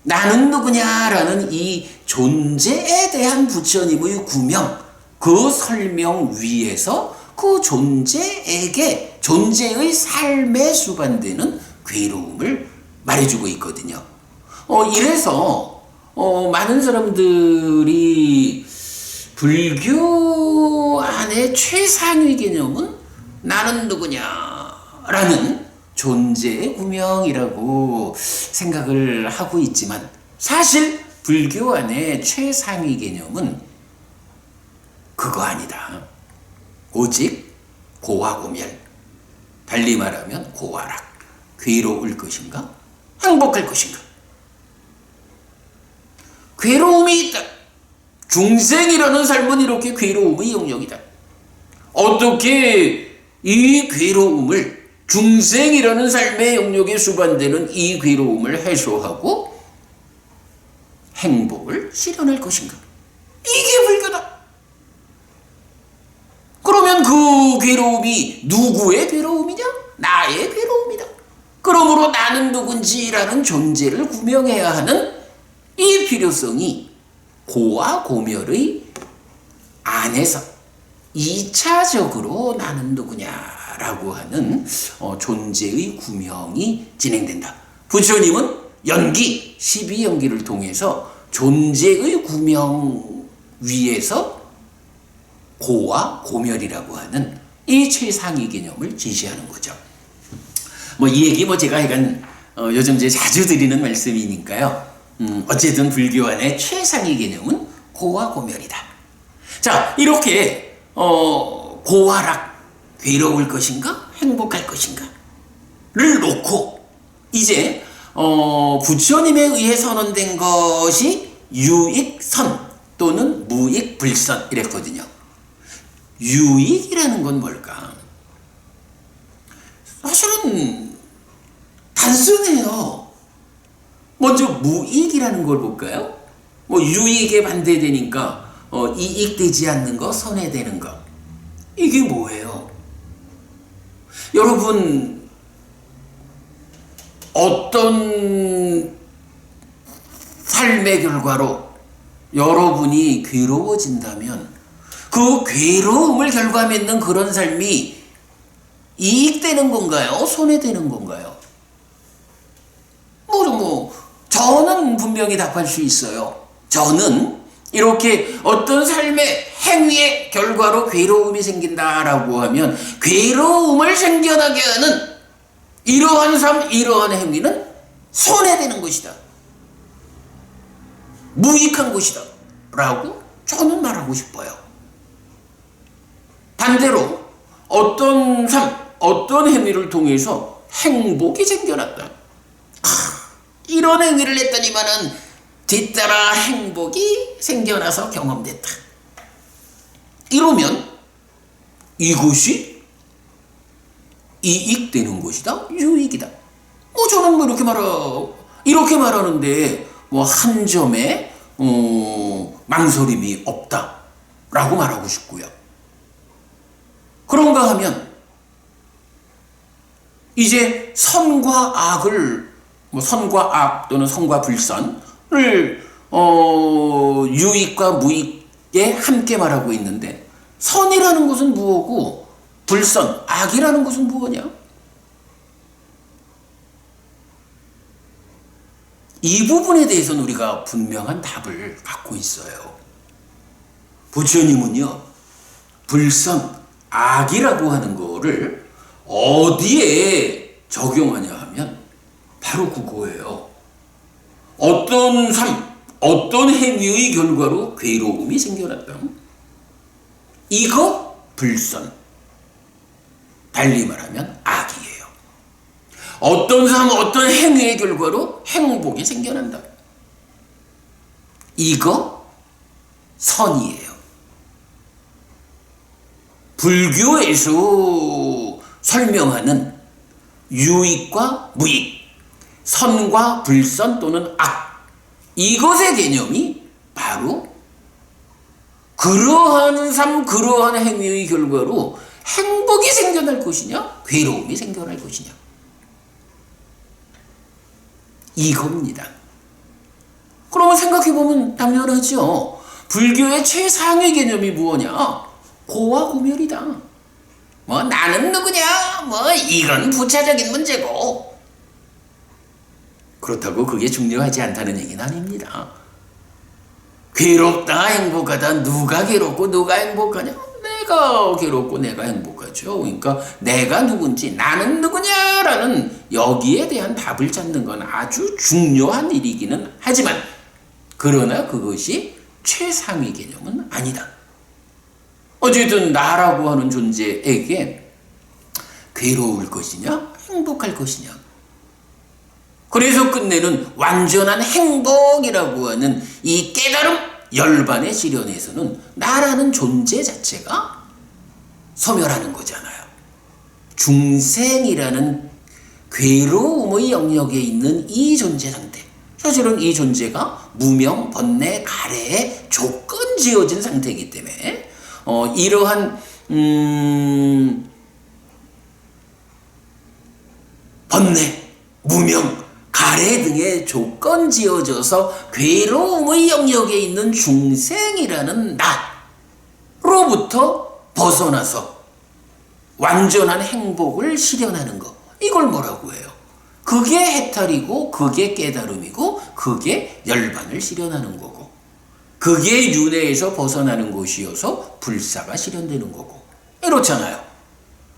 S1: 나는 누구냐라는 이 존재에 대한 부처님의 구명, 그 설명 위에서 그 존재에게 존재의 삶에 수반되는 괴로움을 말해주고 있거든요. 이래서 많은 사람들이 불교 안의 최상위 개념은 나는 누구냐라는 존재의 구명이라고 생각을 하고 있지만, 사실 불교 안의 최상위 개념은 그거 아니다. 오직 고와 고멸, 달리 말하면 고와락, 괴로울 것인가 행복할 것인가. 괴로움이 있다. 중생이라는 삶은 이렇게 괴로움의 영역이다. 어떻게 이 괴로움을, 중생이라는 삶의 영역에 수반되는 이 괴로움을 해소하고 행복을 실현할 것인가? 이게 불교다. 그러면 그 괴로움이 누구의 괴로움이냐? 나의 괴로움이다. 그러므로 나는 누군지라는 존재를 구명해야 하는 이 필요성이 고와 고멸의 안에서 2차적으로 나는 누구냐라고 하는 존재의 구명이 진행된다. 부처님은 연기, 12연기를 통해서 존재의 구명 위에서 고와 고멸이라고 하는 이 최상위 개념을 제시하는 거죠. 이 얘기 제가 약간 요즘 이제 자주 드리는 말씀이니까요. 어쨌든 불교 안의 최상위 개념은 고와 고멸이다. 자, 이렇게 고와락, 괴로울 것인가 행복할 것인가를 놓고 이제 부처님에 의해 선언된 것이 유익선 또는 무익불선 이랬거든요. 유익이라는 건 뭘까? 사실은 단순해요. 먼저 무익이라는 걸 볼까요? 유익에 반대되니까 이익되지 않는 거, 손해되는 거. 이게 뭐예요? 여러분, 어떤 삶의 결과로 여러분이 괴로워진다면 그 괴로움을 결과 맺는 그런 삶이 이익되는 건가요? 손해되는 건가요? 저는 분명히 답할 수 있어요. 저는 이렇게 어떤 삶의 행위의 결과로 괴로움이 생긴다라고 하면 괴로움을 생겨나게 하는 이러한 삶, 이러한 행위는 손해되는 것이다. 무익한 것이다. 라고 저는 말하고 싶어요. 반대로 어떤 삶, 어떤 행위를 통해서 행복이 생겨났다. 이런 행위를 했더니만은 뒤따라 행복이 생겨나서 경험됐다. 이러면 이것이 이익되는 것이다. 유익이다. 저는 이렇게 말하는데 한 점에 망설임이 없다라고 말하고 싶고요. 그런가 하면 이제 선과 악을 선과 악 또는 선과 불선을 유익과 무익에 함께 말하고 있는데 선이라는 것은 무엇고 불선, 악이라는 것은 무엇이냐? 이 부분에 대해서는 우리가 분명한 답을 갖고 있어요. 부처님은요, 불선, 악이라고 하는 거를 어디에 적용하냐 하면 바로 그거예요. 어떤 삶, 어떤 행위의 결과로 괴로움이 생겨났다. 이거 불선. 달리 말하면 악이에요. 어떤 삶, 어떤 행위의 결과로 행복이 생겨난다. 이거 선이에요. 불교에서 설명하는 유익과 무익, 선과 불선 또는 악, 이것의 개념이 바로 그러한 삶, 그러한 행위의 결과로 행복이 생겨날 것이냐, 괴로움이 생겨날 것이냐, 이겁니다. 그러면 생각해보면 당연하죠. 불교의 최상의 개념이 무엇이냐? 고와 고멸이다. 나는 누구냐? 이건 부차적인 문제고. 그렇다고 그게 중요하지 않다는 얘기는 아닙니다. 괴롭다, 행복하다, 누가 괴롭고 누가 행복하냐? 내가 괴롭고 내가 행복하죠. 그러니까 내가 누군지, 나는 누구냐라는 여기에 대한 답을 찾는 건 아주 중요한 일이기는 하지만, 그러나 그것이 최상위 개념은 아니다. 어쨌든 나라고 하는 존재에게 괴로울 것이냐, 행복할 것이냐. 그래서 끝내는 완전한 행복이라고 하는 이 깨달음 열반의 시련에서는 나라는 존재 자체가 소멸하는 거잖아요. 중생이라는 괴로움의 영역에 있는 이 존재 상태, 사실은 이 존재가 무명, 번뇌, 가래에 조건 지어진 상태이기 때문에 이러한 번뇌, 무명, 가래 등의 조건 지어져서 괴로움의 영역에 있는 중생이라는 나로부터 벗어나서 완전한 행복을 실현하는 것, 이걸 뭐라고 해요? 그게 해탈이고, 그게 깨달음이고, 그게 열반을 실현하는 거고, 그게 윤회에서 벗어나는 것이어서 불사가 실현되는 거고, 이렇잖아요.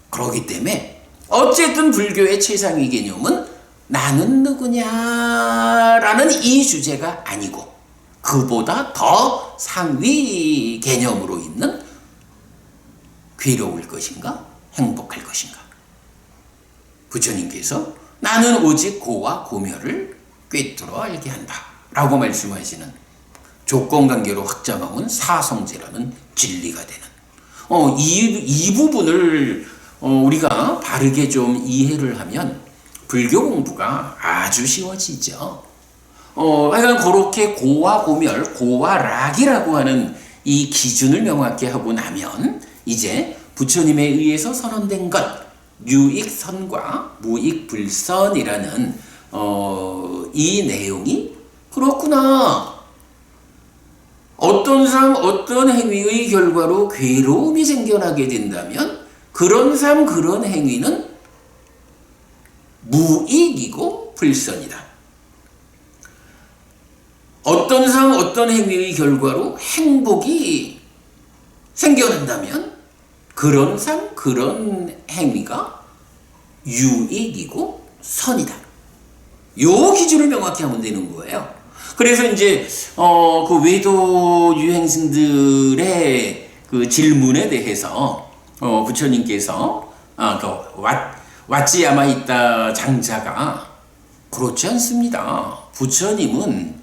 S1: 그렇기 때문에 어쨌든 불교의 최상위 개념은 나는 누구냐라는 이 주제가 아니고, 그보다 더 상위 개념으로 있는 괴로울 것인가, 행복할 것인가. 부처님께서 나는 오직 고와 고멸을 꿰뚫어 알게 한다 라고 말씀하시는, 조건관계로 확장하면 사성제라는 진리가 되는 이 부분을 우리가 바르게 좀 이해를 하면 불교 공부가 아주 쉬워지죠. 하여간 그렇게 고와 고멸, 고와 락이라고 하는 이 기준을 명확히 하고 나면 이제 부처님에 의해서 선언된 것, 유익선과 무익불선이라는 이 내용이 그렇구나. 어떤 삶, 어떤 행위의 결과로 괴로움이 생겨나게 된다면 그런 삶, 그런 행위는 무익이고 불선이다. 어떤 삶, 어떤 행위의 결과로 행복이 생겨난다면 그런 삶, 그런 행위가 유익이고 선이다. 요 기준을 명확히 하면 되는 거예요. 그래서 이제 그 외도 유행승들의 그 질문에 대해서 부처님께서 그 왓지야마 있다 장자가 그렇지 않습니다. 부처님은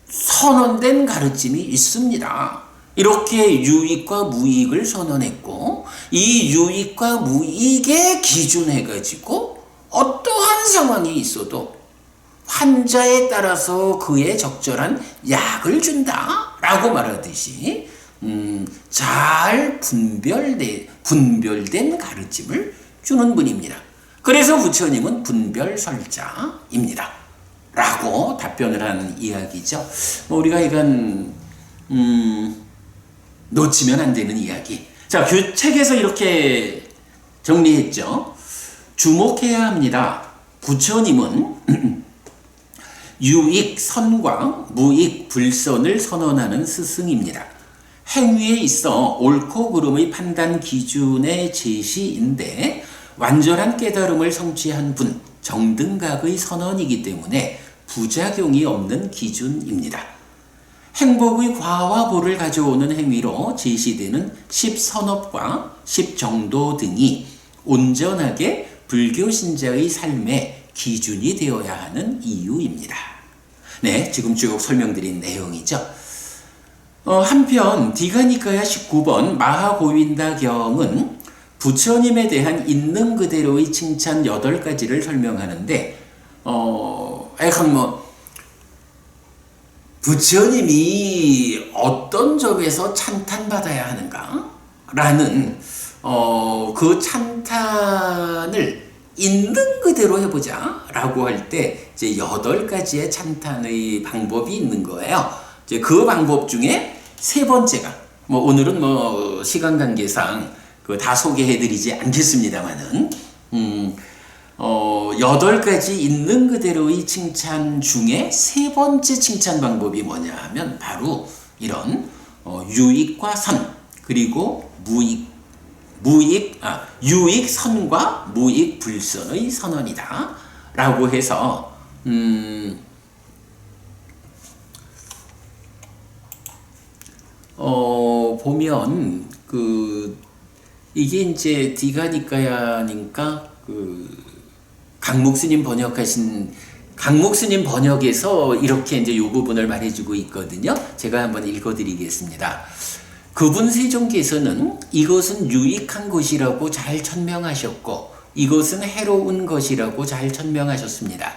S1: 선언된 가르침이 있습니다. 이렇게 유익과 무익을 선언했고 이 유익과 무익에 기준해 가지고 어떠한 상황이 있어도 환자에 따라서 그에 적절한 약을 준다라고 말하듯이 잘 분별된 가르침을 주는 분입니다. 그래서 부처님은 분별설자입니다. 라고 답변을 한 이야기죠. 우리가 이건 놓치면 안 되는 이야기. 자, 책에서 이렇게 정리했죠. 주목해야 합니다. 부처님은 유익 선과 무익 불선을 선언하는 스승입니다. 행위에 있어 옳고 그름의 판단 기준의 제시인데 완전한 깨달음을 성취한 분, 정등각의 선언이기 때문에 부작용이 없는 기준입니다. 행복의 과와 보를 가져오는 행위로 제시되는 10선업과 10정도 등이 온전하게 불교 신자의 삶의 기준이 되어야 하는 이유입니다. 네, 지금 쭉 설명드린 내용이죠. 한편 디가니카야 19번 마하고윈다경은 부처님에 대한 있는 그대로의 칭찬 8가지를 설명하는데 부처님이 어떤 점에서 찬탄받아야 하는가? 라는 그 찬탄을 있는 그대로 해보자 라고 할 때 이제 8가지의 찬탄의 방법이 있는 거예요. 이제 그 방법 중에 3번째가 오늘은 시간 관계상 다 소개해드리지 않겠습니다만은 8가지 있는 그대로의 칭찬 중에 3번째 칭찬 방법이 뭐냐 하면 바로 이런 유익과 선 그리고 유익 선과 무익 불선의 선언이다 라고 해서 보면 이게 이제 디가니까야니까 강목스님 번역에서 이렇게 이제 이 부분을 말해주고 있거든요. 제가 한번 읽어드리겠습니다. 그분 세종께서는 이것은 유익한 것이라고 잘 천명하셨고 이것은 해로운 것이라고 잘 천명하셨습니다.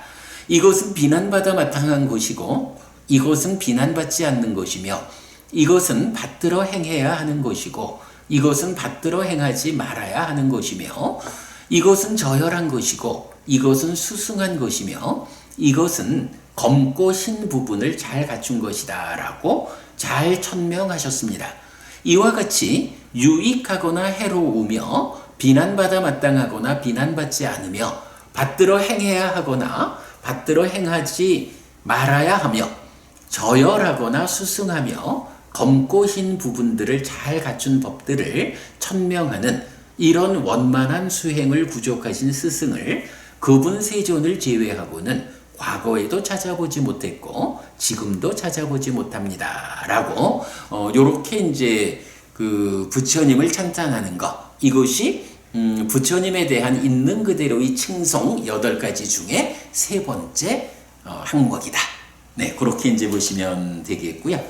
S1: 이것은 비난받아 마땅한 것이고 이것은 비난받지 않는 것이며 이것은 받들어 행해야 하는 것이고 이것은 받들어 행하지 말아야 하는 것이며 이것은 저열한 것이고 이것은 수승한 것이며 이것은 검고 신 부분을 잘 갖춘 것이다 라고 잘 천명하셨습니다. 이와 같이 유익하거나 해로우며 비난받아 마땅하거나 비난받지 않으며 받들어 행해야 하거나 받들어 행하지 말아야 하며 저열하거나 수승하며 검고 흰 부분들을 잘 갖춘 법들을 천명하는 이런 원만한 수행을 부족하신 스승을 그분 세존을 제외하고는 과거에도 찾아보지 못했고 지금도 찾아보지 못합니다. 라고 요렇게 이제 그 부처님을 찬탄하는 것 이것이 부처님에 대한 있는 그대로의 칭송 8가지 중에 3번째 항목이다. 네, 그렇게 이제 보시면 되겠고요.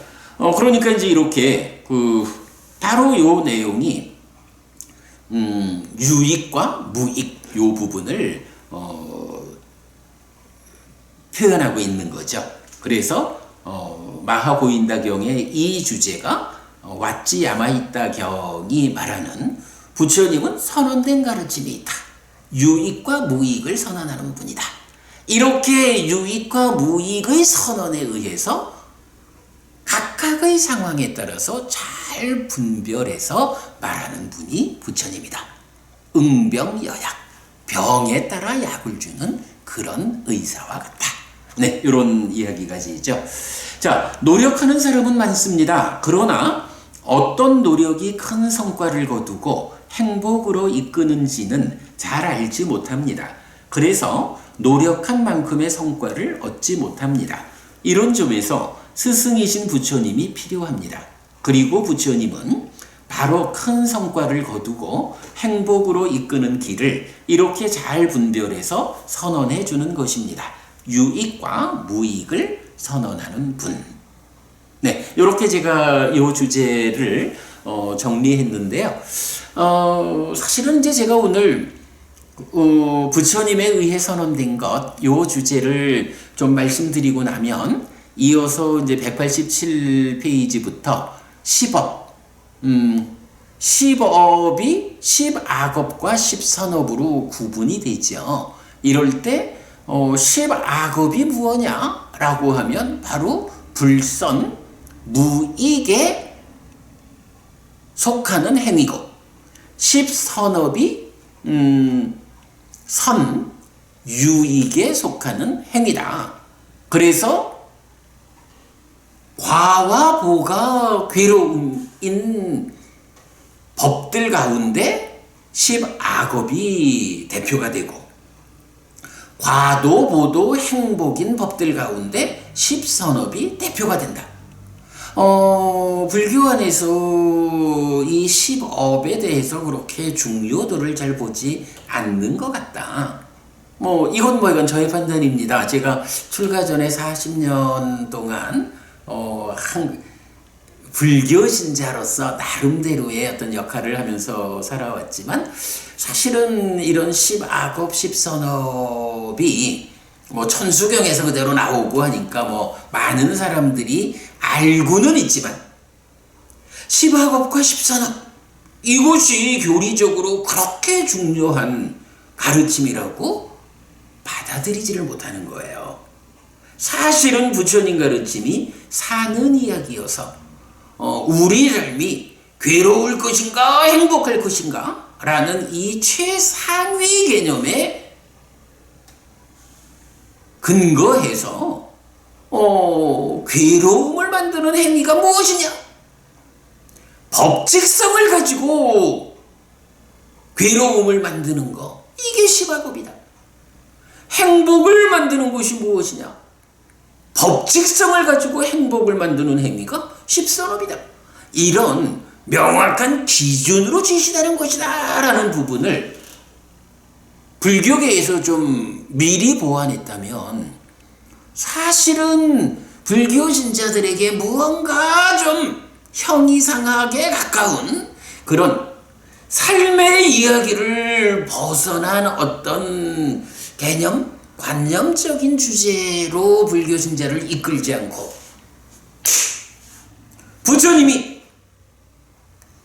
S1: 그러니까 이제 이렇게 바로 요 내용이 유익과 무익 요 부분을 표현하고 있는 거죠. 그래서 마하고인다경의 이 주제가 왓지 야마이따경이 말하는 부처님은 선언된 가르침이 있다. 유익과 무익을 선언하는 분이다. 이렇게 유익과 무익의 선언에 의해서 각각의 상황에 따라서 잘 분별해서 말하는 분이 부처님이다. 응병여약, 병에 따라 약을 주는 그런 의사와 같다. 네, 이런 이야기까지죠. 자, 노력하는 사람은 많습니다. 그러나 어떤 노력이 큰 성과를 거두고 행복으로 이끄는지는 잘 알지 못합니다. 그래서 노력한 만큼의 성과를 얻지 못합니다. 이런 점에서 스승이신 부처님이 필요합니다. 그리고 부처님은 바로 큰 성과를 거두고 행복으로 이끄는 길을 이렇게 잘 분별해서 선언해 주는 것입니다. 유익과 무익을 선언하는 분. 네, 이렇게 제가 이 주제를 정리했는데요. 사실은 이제 제가 오늘 부처님에 의해 선언된 것, 이 주제를 좀 말씀드리고 나면 이어서 이제 187페이지부터 10업, 10업이 10악업과 10선업으로 구분이 되죠. 이럴 때 10악업이 무엇냐라고 하면 바로 불선, 무익에 속하는 행위고 10선업이 선, 유익에 속하는 행위다. 그래서 과와 보가 괴로움인 법들 가운데 10악업이 대표가 되고 과도 보도 행복인 법들 가운데 10선업이 대표가 된다. 불교 안에서 이 10업에 대해서 그렇게 중요도를 잘 보지 않는 것 같다. 이건 저의 판단입니다. 제가 출가 전에 40년 동안 불교 신자로서 나름대로의 어떤 역할을 하면서 살아왔지만 사실은 이런 10악업, 10선업이 천수경에서 그대로 나오고 하니까 많은 사람들이 알고는 있지만 10악업과 10선업 이것이 교리적으로 그렇게 중요한 가르침이라고 받아들이지를 못하는 거예요. 사실은 부처님 가르침이 사는 이야기여서 우리 삶이 괴로울 것인가 행복할 것인가 라는 이 최상위 개념에 근거해서 괴로움을 만드는 행위가 무엇이냐? 법칙성을 가지고 괴로움을 만드는 거, 이게 10악업이다. 행복을 만드는 것이 무엇이냐? 법칙성을 가지고 행복을 만드는 행위가 10선업이다. 이런 명확한 기준으로 지시되는 것이다 라는 부분을 불교계에서 좀 미리 보완했다면 사실은 불교 신자들에게 무언가 좀 형이상하게 가까운 그런 삶의 이야기를 벗어난 어떤 개념, 관념적인 주제로 불교 신자를 이끌지 않고 부처님이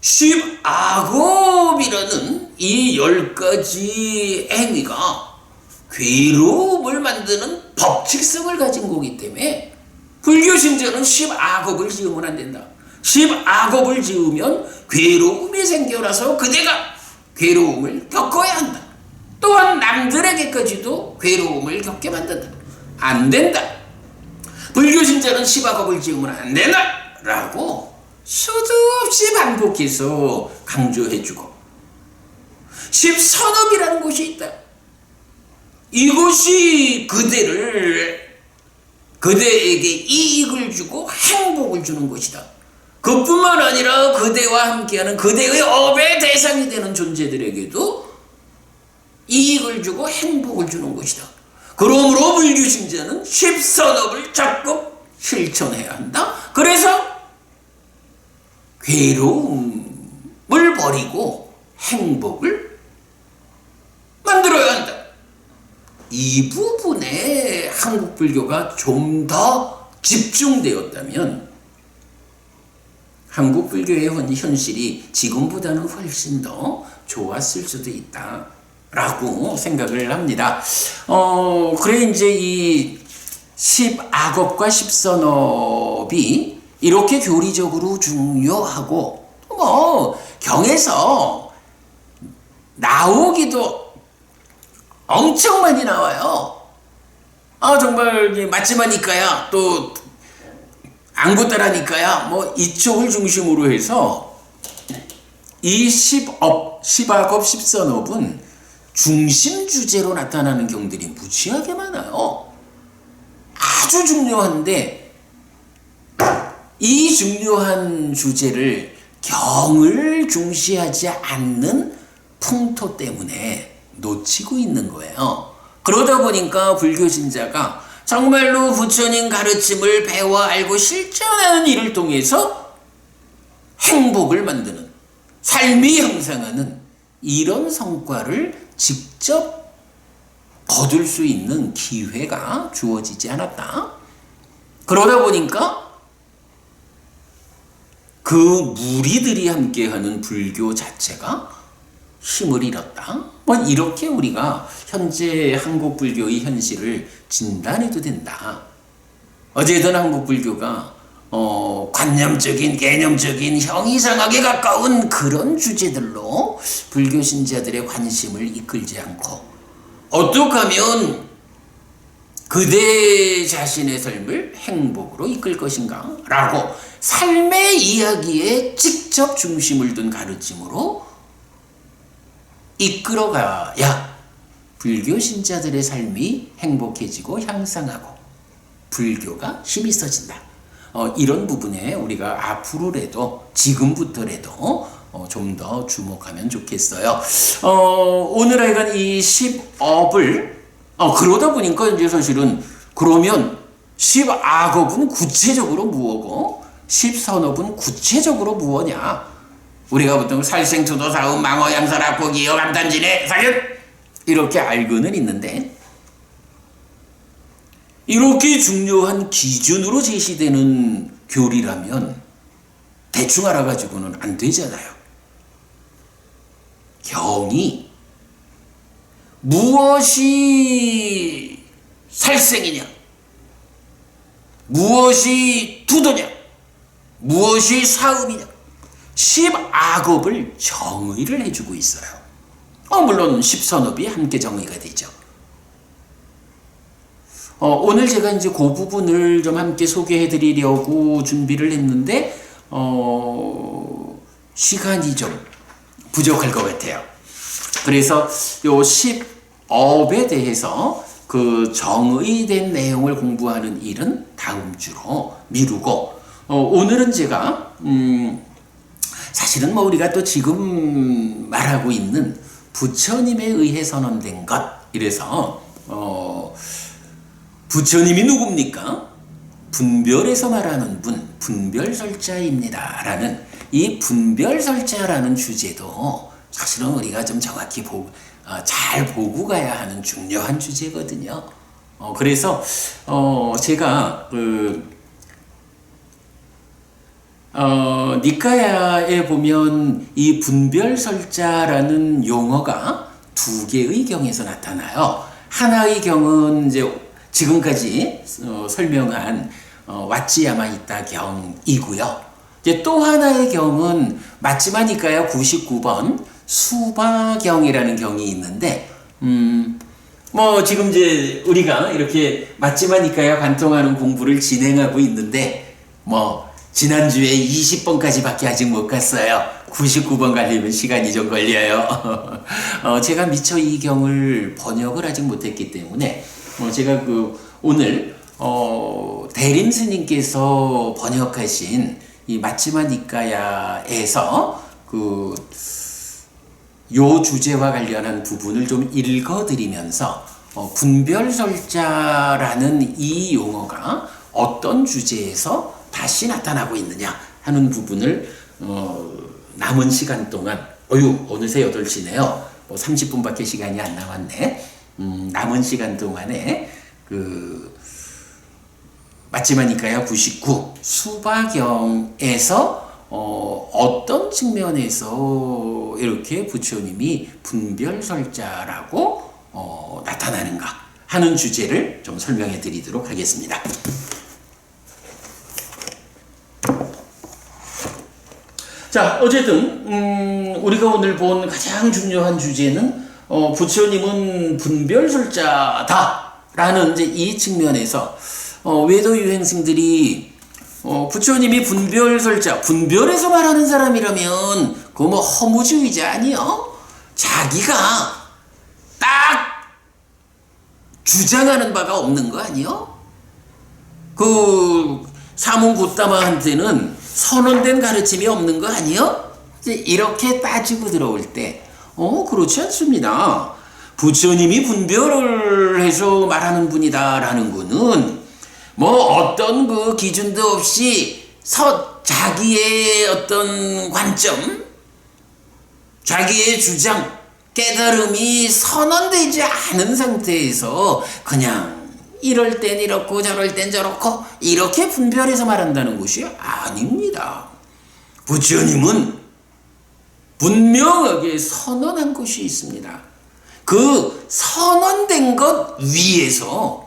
S1: 10악업이라는 이 10가지 행위가 괴로움을 만드는 법칙성을 가진 거기 때문에 불교 신자는 10악업을 지으면 안 된다. 10악업을 지으면 괴로움이 생겨나서 그대가 괴로움을 겪어야 한다. 또한 남들에게까지도 괴로움을 겪게 만든다. 안 된다. 불교 신자는 10악업을 지으면 안 된다 라고 수도 없이 반복해서 강조해주고 10선업이라는 것이 있다. 이것이 그대에게 이익을 주고 행복을 주는 것이다. 그뿐만 아니라 그대와 함께하는 그대의 업의 대상이 되는 존재들에게도 이익을 주고 행복을 주는 것이다. 그러므로 불교 신자는 10선업을 적극 실천해야 한다. 그래서 괴로움을 버리고 행복을 만들어야 한다. 이 부분에 한국 불교가 좀 더 집중되었다면 한국 불교의 현실이 지금보다는 훨씬 더 좋았을 수도 있다라고 생각을 합니다. 그래 이제 이 10악업과 10선업이 이렇게 교리적으로 중요하고 경에서 나오기도 엄청 많이 나와요. 정말 맞지마니까야 또 안구따라니까야 이쪽을 중심으로 해서 이 10악업, 10선업은 중심 주제로 나타나는 경들이 무지하게 많아요. 아주 중요한데 이 중요한 주제를 경을 중시하지 않는 풍토 때문에 놓치고 있는 거예요. 그러다 보니까 불교 신자가 정말로 부처님 가르침을 배워 알고 실천하는 일을 통해서 행복을 만드는, 삶이 향상하는 이런 성과를 직접 거둘 수 있는 기회가 주어지지 않았다. 그러다 보니까 그 무리들이 함께하는 불교 자체가 힘을 잃었다. 이렇게 우리가 현재 한국 불교의 현실을 진단해도 된다. 어쨌든 한국 불교가 관념적인, 개념적인, 형이상하게 가까운 그런 주제들로 불교 신자들의 관심을 이끌지 않고 어떻게 하면 그대 자신의 삶을 행복으로 이끌 것인가? 라고 삶의 이야기에 직접 중심을 둔 가르침으로 이끌어가야 불교 신자들의 삶이 행복해지고 향상하고 불교가 힘이 있어진다. 이런 부분에 우리가 앞으로라도 지금부터라도 좀 더 주목하면 좋겠어요. 오늘 하여간 이 10업을 그러다 보니까 이제 사실은 그러면 10악업은 구체적으로 무엇고 10선업은 구체적으로 무엇냐? 우리가 보통 살생투도 사음 망어양설악고 기여감탄진해 사견 이렇게 알고는 있는데 이렇게 중요한 기준으로 제시되는 교리라면 대충 알아가지고는 안 되잖아요. 경이 무엇이 살생이냐, 무엇이 투도냐, 무엇이 사음이냐, 10악업을 정의를 해주고 있어요. 물론 10선업이 함께 정의가 되죠. 오늘 제가 이제 그 부분을 좀 함께 소개해 드리려고 준비를 했는데, 시간이 좀 부족할 것 같아요. 그래서 요 10업에 대해서 그 정의된 내용을 공부하는 일은 다음 주로 미루고, 오늘은 제가, 사실은 우리가 또 지금 말하고 있는 부처님에 의해 선언된 것, 이래서, 부처님이 누굽니까? 분별에서 말하는 분, 분별설자입니다. 라는 이 분별설자라는 주제도 사실은 우리가 좀 정확히 잘 보고 가야 하는 중요한 주제거든요. 그래서, 제가, 니카야에 보면 이 분별설자라는 용어가 두 개의 경에서 나타나요. 하나의 경은 이제 지금까지 설명한 왓지야마이타 경이고요. 이제 또 하나의 경은 마치마니카야 99번 수바경이라는 경이 있는데, 지금 이제 우리가 이렇게 마치마니카야 관통하는 공부를 진행하고 있는데, 지난주에 20번까지 밖에 아직 못 갔어요. 99번 가려면 시간이 좀 걸려요. 제가 미처 이 경을 번역을 아직 못했기 때문에, 제가 오늘, 대림 스님께서 번역하신 이 마치마 니카야에서 요 주제와 관련한 부분을 좀 읽어드리면서, 분별설자라는 이 용어가 어떤 주제에서 다시 나타나고 있느냐 하는 부분을 남은 시간 동안 어느새 8시네요. 30분밖에 시간이 안 남았네. 남은 시간 동안에 맞지마니까야 99 수바경에서 어떤 측면에서 이렇게 부처님이 분별설자라고 나타나는가 하는 주제를 좀 설명해 드리도록 하겠습니다. 자, 어쨌든 우리가 오늘 본 가장 중요한 주제는 부처님은 분별설자다라는 이제 이 측면에서 외도 유행승들이 부처님이 분별설자, 분별해서 말하는 사람이라면 그거 뭐 허무주의자 아니요? 자기가 딱 주장하는 바가 없는 거 아니요? 그 사문 고dá마한테는 선언된 가르침이 없는 거 아니요? 이렇게 따지고 들어올 때 그렇지 않습니다. 부처님이 분별을 해서 말하는 분이다라는 거는 뭐 어떤 그 기준도 없이 자기의 어떤 관점, 자기의 주장, 깨달음이 선언되지 않은 상태에서 그냥 이럴 땐 이렇고 저럴 땐 저렇고 이렇게 분별해서 말한다는 것이 아닙니다. 부처님은 분명하게 선언한 것이 있습니다. 그 선언된 것 위에서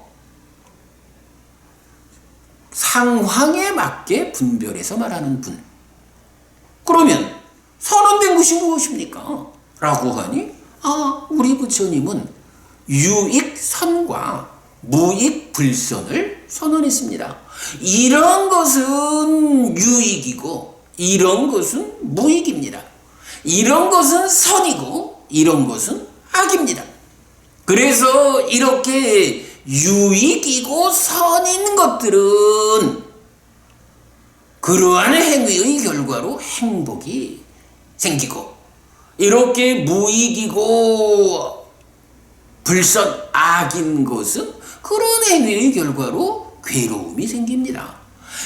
S1: 상황에 맞게 분별해서 말하는 분. 그러면 선언된 것이 무엇입니까? 라고 하니 우리 부처님은 유익선과 무익불선을 선언했습니다. 이런 것은 유익이고 이런 것은 무익입니다. 이런 것은 선이고 이런 것은 악입니다. 그래서 이렇게 유익이고 선인 것들은 그러한 행위의 결과로 행복이 생기고 이렇게 무익이고 불선 악인 것은 그런 행위의 결과로 괴로움이 생깁니다.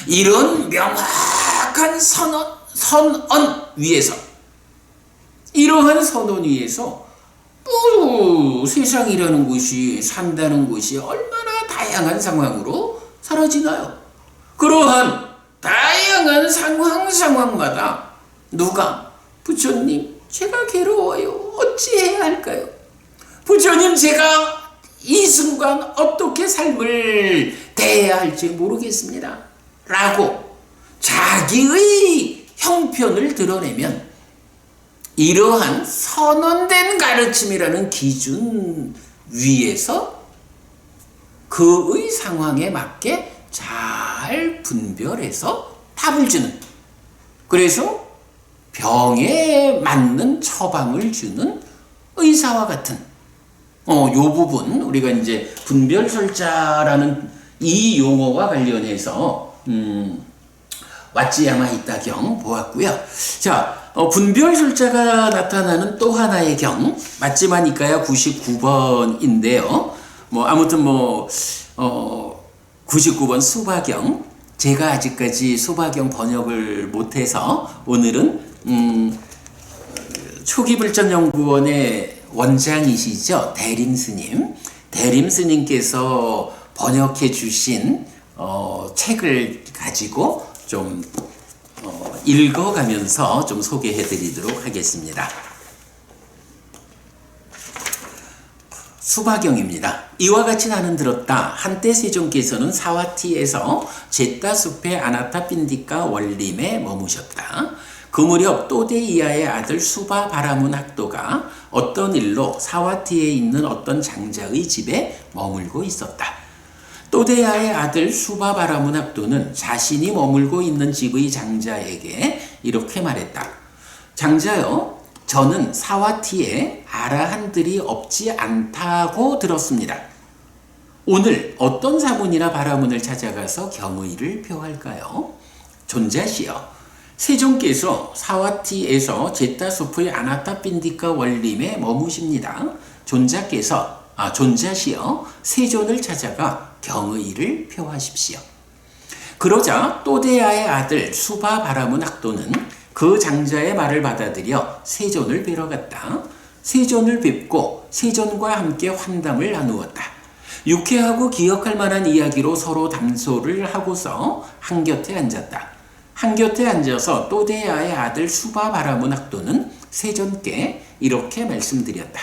S1: 이런 명확한 선언 위에서 이러한 선언 위에서 세상이라는 곳이 산다는 곳이 얼마나 다양한 상황으로 사라지나요? 그러한 다양한 상황마다 누가 부처님 제가 괴로워요. 어찌해야 할까요? 부처님 제가 이 순간 어떻게 삶을 대해야 할지 모르겠습니다. 라고 자기의 형편을 드러내면 이러한 선언된 가르침이라는 기준 위에서 그의 상황에 맞게 잘 분별해서 답을 주는, 그래서 병에 맞는 처방을 주는 의사와 같은 요 부분 우리가 이제 분별설자라는 이 용어와 관련해서 왓지야마 이따경 보았고요. 자, 분별설자가 나타나는 또 하나의 경 맞지마니까야 99번인데요. 아무튼 99번 수바경, 제가 아직까지 수바경 번역을 못해서 오늘은 초기불전연구원의 원장이시죠, 대림스님께서 번역해 주신 책을 가지고 좀 읽어가면서 좀 소개해 드리도록 하겠습니다. 수바경입니다. 이와 같이 나는 들었다. 한때 세종께서는 사와티에서 제따숲의 아나타핀디카 원림에 머무셨다. 그 무렵 또데이아의 아들 수바 바라문 학도가 어떤 일로 사와티에 있는 어떤 장자의 집에 머물고 있었다. 또데야의 아들 수바 바라문 학도는 자신이 머물고 있는 집의 장자에게 이렇게 말했다. 장자여, 저는 사와티에 아라한들이 없지 않다고 들었습니다. 오늘 어떤 사문이나 바라문을 찾아가서 경의를 표할까요? 존자시여, 세종께서 사와티에서 제따숲의 아나타핀디카 원림에 머무십니다. 존자시여, 세존을 찾아가 경의를 표하십시오. 그러자 또데야의 아들 수바 바라문 학도는 그 장자의 말을 받아들여 세존을 뵈러 갔다. 세존을 뵙고 세존과 함께 환담을 나누었다. 유쾌하고 기억할 만한 이야기로 서로 담소를 하고서 한곁에 앉았다. 한곁에 앉아서 또대야의 아들 수바 바라문 학도는 세전께 이렇게 말씀드렸다.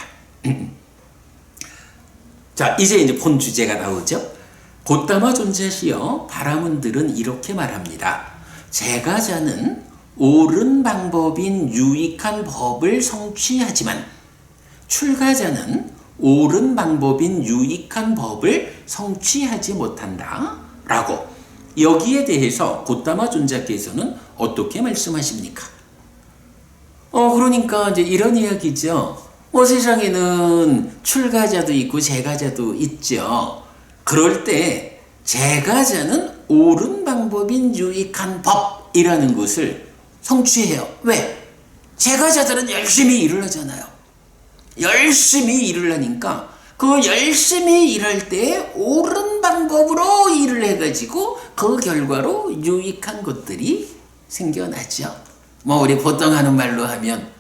S1: 자, 이제 본 주제가 나오죠. 곧다마 존자시여 바라문들은 이렇게 말합니다. 제가자는 옳은 방법인 유익한 법을 성취하지만 출가자는 옳은 방법인 유익한 법을 성취하지 못한다. 라고 여기에 대해서 곧다마 존자께서는 어떻게 말씀하십니까? 그러니까 이제 이런 이야기죠. 세상에는 출가자도 있고 제가자도 있죠. 그럴 때 제가자는 옳은 방법인 유익한 법이라는 것을 성취해요. 왜? 제가자들은 열심히 일을 하잖아요. 열심히 일을 하니까 그 열심히 일할 때 옳은 방법으로 일을 해가지고 그 결과로 유익한 것들이 생겨나죠. 우리 보통 하는 말로 하면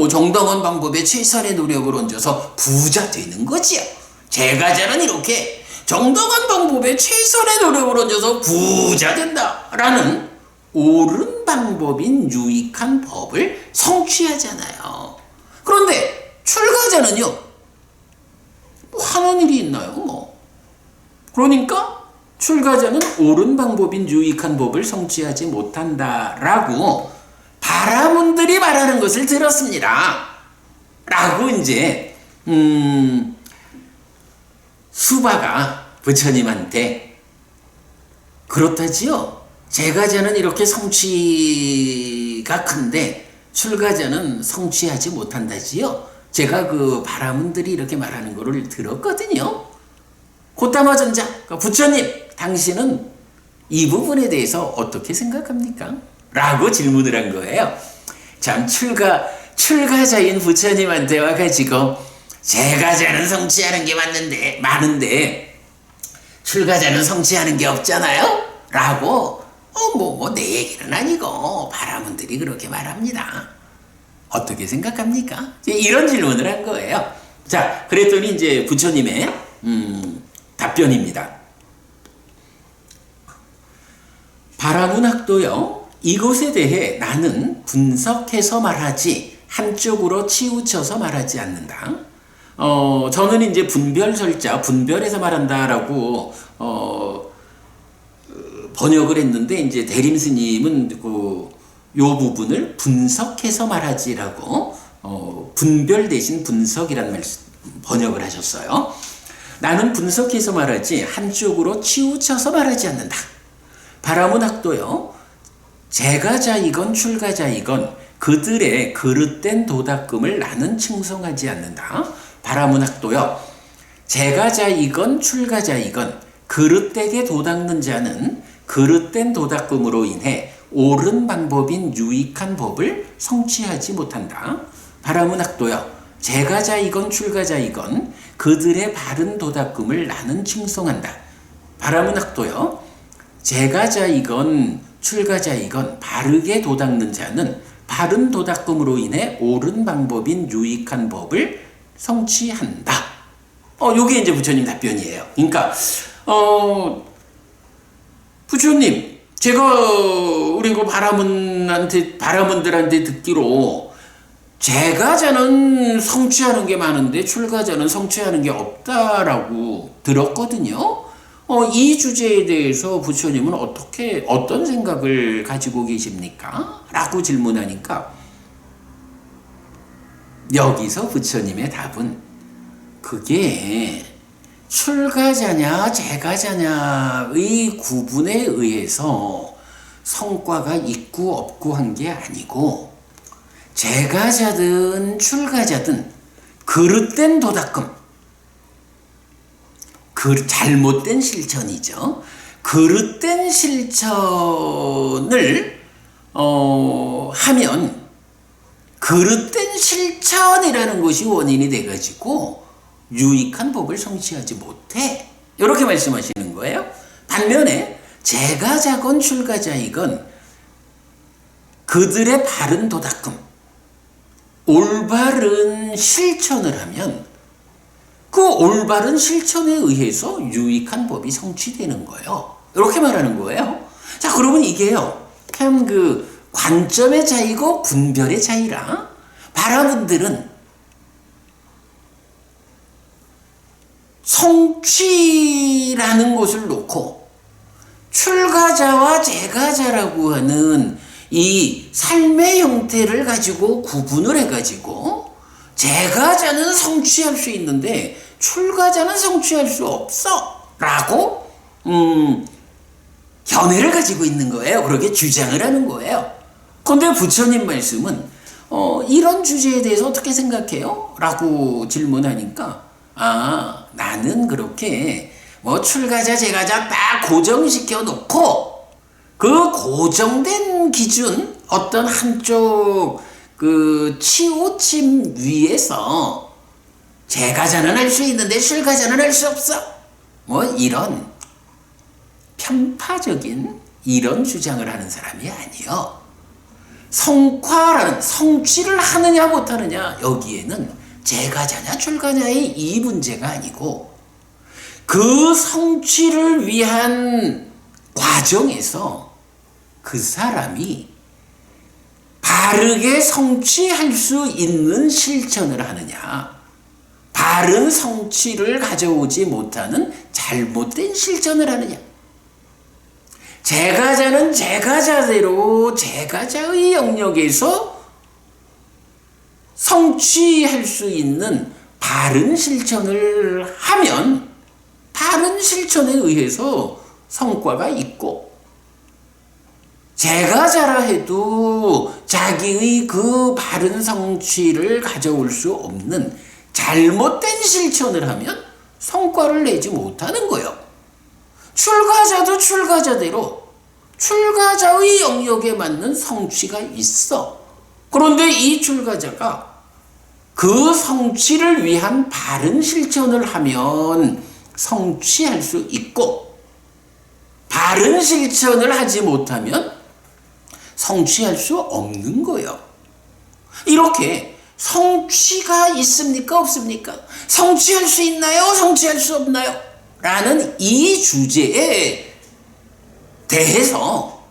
S1: 정당한 방법에 최선의 노력을 얹어서 부자 되는 거지요. 제가자는 이렇게 정당한 방법에 최선의 노력을 얹어서 부자 된다라는 옳은 방법인 유익한 법을 성취하잖아요. 그런데 출가자는요, 하는 일이 있나요? 그러니까 출가자는 옳은 방법인 유익한 법을 성취하지 못한다라고 바라문들이 말하는 것을 들었습니다. 라고 이제 수바가 부처님한테 그렇다지요. 제가자는 이렇게 성취가 큰데 출가자는 성취하지 못한다지요. 제가 그 바라문들이 이렇게 말하는 거를 들었거든요. 곧다마 존자, 부처님, 당신은 이 부분에 대해서 어떻게 생각합니까? 라고 질문을 한 거예요. 참 출가자인 부처님한테 와가지고 제가자는 성취하는 게 많은데 출가자는 성취하는 게 없잖아요? 라고 내 얘기는 아니고 바라문들이 그렇게 말합니다. 어떻게 생각합니까? 이런 질문을 한 거예요. 자, 그랬더니 이제 부처님의 답변입니다. 바라문 학도요, 이것에 대해 나는 분석해서 말하지 한쪽으로 치우쳐서 말하지 않는다. 저는 이제 분별설자, 분별해서 말한다라고 번역을 했는데 이제 대림 스님은 요 부분을 분석해서 말하지라고 분별 대신 분석이라는 번역을 하셨어요. 나는 분석해서 말하지 한쪽으로 치우쳐서 말하지 않는다. 바라문 학도요, 제가자이건 출가자이건 그들의 그릇된 도닦음을 나는 칭송하지 않는다. 바라문 학도요, 제가자이건 출가자이건 그릇되게 도닦는 자는 그릇된 도닦음으로 인해 옳은 방법인 유익한 법을 성취하지 못한다. 바라문 학도요, 제가자이건 출가자이건 그들의 바른 도닦음을 나는 칭송한다. 바라문 학도요, 제가자이건 출가자이건 바르게 도닦는 자는 바른 도닦음으로 인해 옳은 방법인 유익한 법을 성취한다. 요게 이제 부처님 답변이에요. 그러니까 부처님, 제가 우리 바라문들한테 듣기로 제가자는 성취하는 게 많은데 출가자는 성취하는 게 없다라고 들었거든요. 이 주제에 대해서 부처님은 어떤 생각을 가지고 계십니까? 라고 질문하니까 여기서 부처님의 답은 그게 출가자냐 제가자냐의 구분에 의해서 성과가 있고 없고 한 게 아니고 제가자든 출가자든 그릇된 도닦음, 잘못된 실천이죠. 그릇된 실천을 하면 그릇된 실천이라는 것이 원인이 돼가지고 유익한 법을 성취하지 못해. 이렇게 말씀하시는 거예요. 반면에 제가자건 출가자이건 그들의 바른 도닦음, 올바른 실천을 하면 그 올바른 실천에 의해서 유익한 법이 성취되는 거예요. 이렇게 말하는 거예요. 자, 그러면 이게요, 참 그 관점의 차이고 분별의 차이라 바라분들은 성취라는 것을 놓고 출가자와 재가자라고 하는 이 삶의 형태를 가지고 구분을 해가지고 재가자는 성취할 수 있는데 출가자는 성취할 수 없어 라고 견해를 가지고 있는 거예요. 그렇게 주장을 하는 거예요. 그런데 부처님 말씀은 이런 주제에 대해서 어떻게 생각해요? 라고 질문하니까 나는 그렇게 뭐 출가자 재가자 딱 고정시켜 놓고 그 고정된 기준 어떤 한쪽 그 치우침 위에서 재가자는 할 수 있는데 출가자는 할 수 없어. 뭐 이런 편파적인 이런 주장을 하는 사람이 아니요. 성취를 하느냐 못하느냐 여기에는 재가자냐 출가자의 이 문제가 아니고 그 성취를 위한 과정에서 그 사람이 바르게 성취할 수 있는 실천을 하느냐, 바른 성취를 가져오지 못하는 잘못된 실천을 하느냐. 재가자는 재가자대로 재가자의 영역에서 성취할 수 있는 바른 실천을 하면 바른 실천에 의해서 성과가 있고, 재가자라 해도 자기의 그 바른 성취를 가져올 수 없는 잘못된 실천을 하면 성과를 내지 못하는 거예요. 출가자도 출가자대로 출가자의 영역에 맞는 성취가 있어. 그런데 이 출가자가 그 성취를 위한 바른 실천을 하면 성취할 수 있고, 바른 실천을 하지 못하면 성취할 수 없는 거예요. 이렇게 성취가 있습니까? 없습니까? 성취할 수 있나요? 성취할 수 없나요? 라는 이 주제에 대해서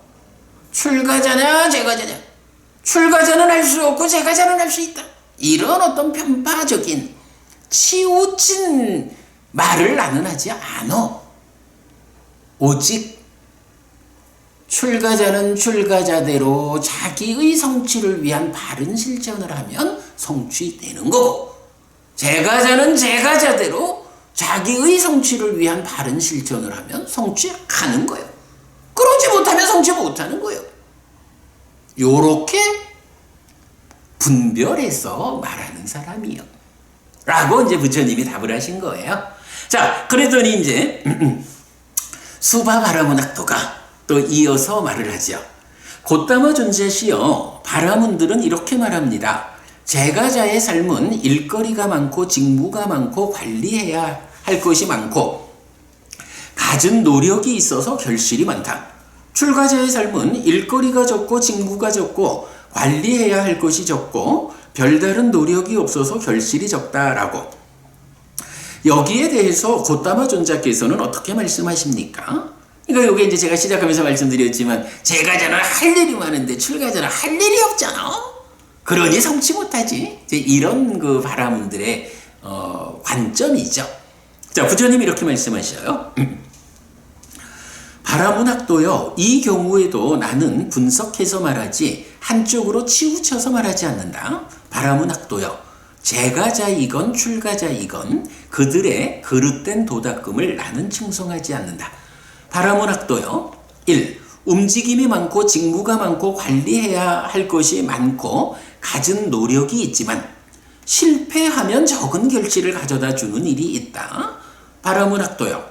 S1: 출가자냐 재가자냐, 출가자는 할 수 없고 재가자는 할 수 있다, 이런 어떤 편파적인 치우친 말을 나는 하지 않아. 오직 출가자는 출가자대로 자기의 성취를 위한 바른 실천을 하면 성취되는 거고, 재가자는 재가자대로 자기의 성취를 위한 바른 실천을 하면 성취하는 거예요. 그러지 못하면 성취 못하는 거예요. 요렇게 분별해서 말하는 사람이요. 라고 이제 부처님이 답을 하신 거예요. 자, 그랬더니 이제 수바 바라문학도가 또 이어서 말을 하죠. 곧다마 존재시여, 바라문들은 이렇게 말합니다. 재가자의 삶은 일거리가 많고 직무가 많고 관리해야 할 것이 많고 갖은 노력이 있어서 결실이 많다. 출가자의 삶은 일거리가 적고 직무가 적고 관리해야 할 것이 적고 별다른 노력이 없어서 결실이 적다라고. 여기에 대해서 곧다마 존자께서는 어떻게 말씀하십니까? 그러니까 이게 이제 제가 시작하면서 말씀드렸지만 재가자는 할 일이 많은데 출가자는 할 일이 없잖아. 그러니 성취 못하지. 이제 이런 그 바라문들의 관점이죠. 자, 부처님이 이렇게 말씀하셔요. 바라문학도요, 이 경우에도 나는 분석해서 말하지 한쪽으로 치우쳐서 말하지 않는다. 바라문학도요, 재가자이건 출가자이건 그들의 그릇된 도닦음을 나는 충성하지 않는다. 바라문학도요, 1. 움직임이 많고 직무가 많고 관리해야 할 것이 많고 갖은 노력이 있지만 실패하면 적은 결실을 가져다 주는 일이 있다. 바라문학도요,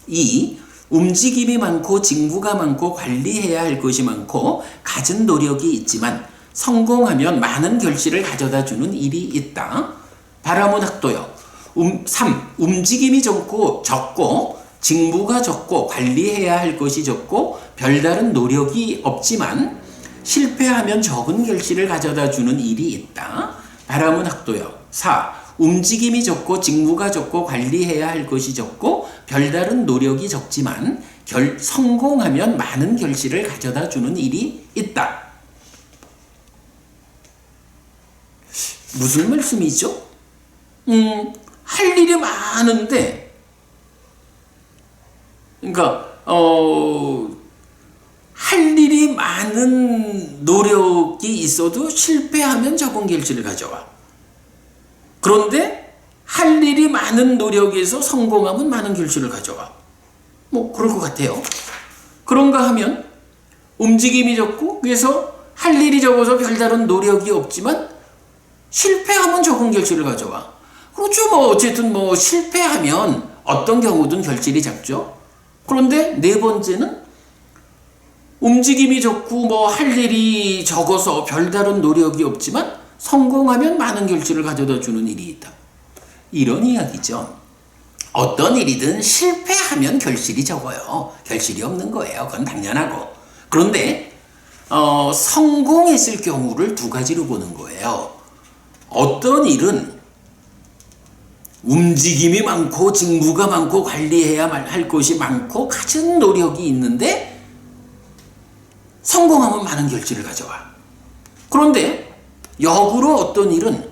S1: 2. 움직임이 많고 직무가 많고 관리해야 할 것이 많고 갖은 노력이 있지만 성공하면 많은 결실을 가져다 주는 일이 있다. 바라문학도요, 3. 움직임이 적고 직무가 적고 관리해야 할 것이 적고 별다른 노력이 없지만 실패하면 적은 결실을 가져다 주는 일이 있다. 바라문학도요, 4. 움직임이 적고 직무가 적고 관리해야 할 것이 적고 별다른 노력이 적지만 성공하면 많은 결실을 가져다 주는 일이 있다. 무슨 말씀이죠? 할 일이 많은데, 그러니까 할 일이 많은 노력이 있어도 실패하면 적은 결실을 가져와. 그런데 할 일이 많은 노력에서 성공하면 많은 결실을 가져와. 뭐 그럴 것 같아요. 그런가 하면 움직임이 적고 그래서 할 일이 적어서 별다른 노력이 없지만 실패하면 적은 결실을 가져와. 그렇죠. 뭐 어쨌든 뭐 실패하면 어떤 경우든 결실이 작죠. 그런데 네 번째는 움직임이 적고 뭐 할 일이 적어서 별다른 노력이 없지만 성공하면 많은 결실을 가져다 주는 일이 있다. 이런 이야기죠. 어떤 일이든 실패하면 결실이 적어요. 결실이 없는 거예요. 그건 당연하고. 그런데 성공했을 경우를 두 가지로 보는 거예요. 어떤 일은 움직임이 많고 직무가 많고 관리해야 할 것이 많고 갖은 노력이 있는데 성공하면 많은 결실을 가져와. 그런데 역으로 어떤 일은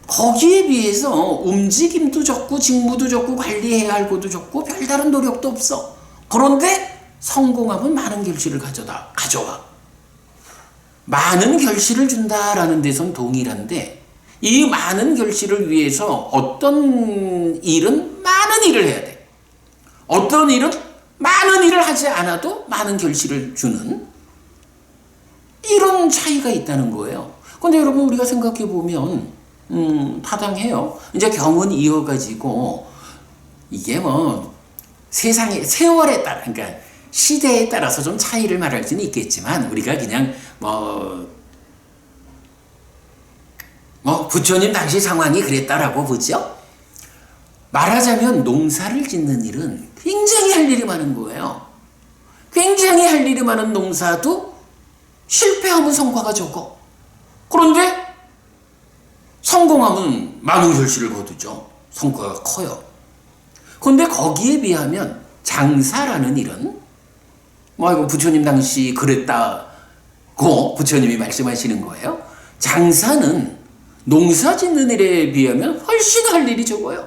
S1: 거기에 비해서 움직임도 적고 직무도 적고 관리해야 할 것도 적고 별다른 노력도 없어. 그런데 성공하면 많은 결실을 가져와. 많은 결실을 준다라는 데선 동일한데 이 많은 결실을 위해서 어떤 일은 많은 일을 해야 돼. 어떤 일은 많은 일을 하지 않아도 많은 결실을 주는 이런 차이가 있다는 거예요. 근데 여러분 우리가 생각해 보면 타당해요. 이제 경은 이어가지고 이게 뭐 세월에 따라 그러니까 시대에 따라서 좀 차이를 말할 수는 있겠지만 우리가 그냥 부처님 당시 상황이 그랬다라고 보죠. 말하자면 농사를 짓는 일은 굉장히 할 일이 많은 거예요. 굉장히 할 일이 많은 농사도 실패하면 성과가 적어. 그런데 성공하면 많은 결실을 거두죠. 성과가 커요. 그런데 거기에 비하면 장사라는 일은 이거 부처님 당시 그랬다고 부처님이 말씀하시는 거예요. 장사는 농사 짓는 일에 비하면 훨씬 할 일이 적어요.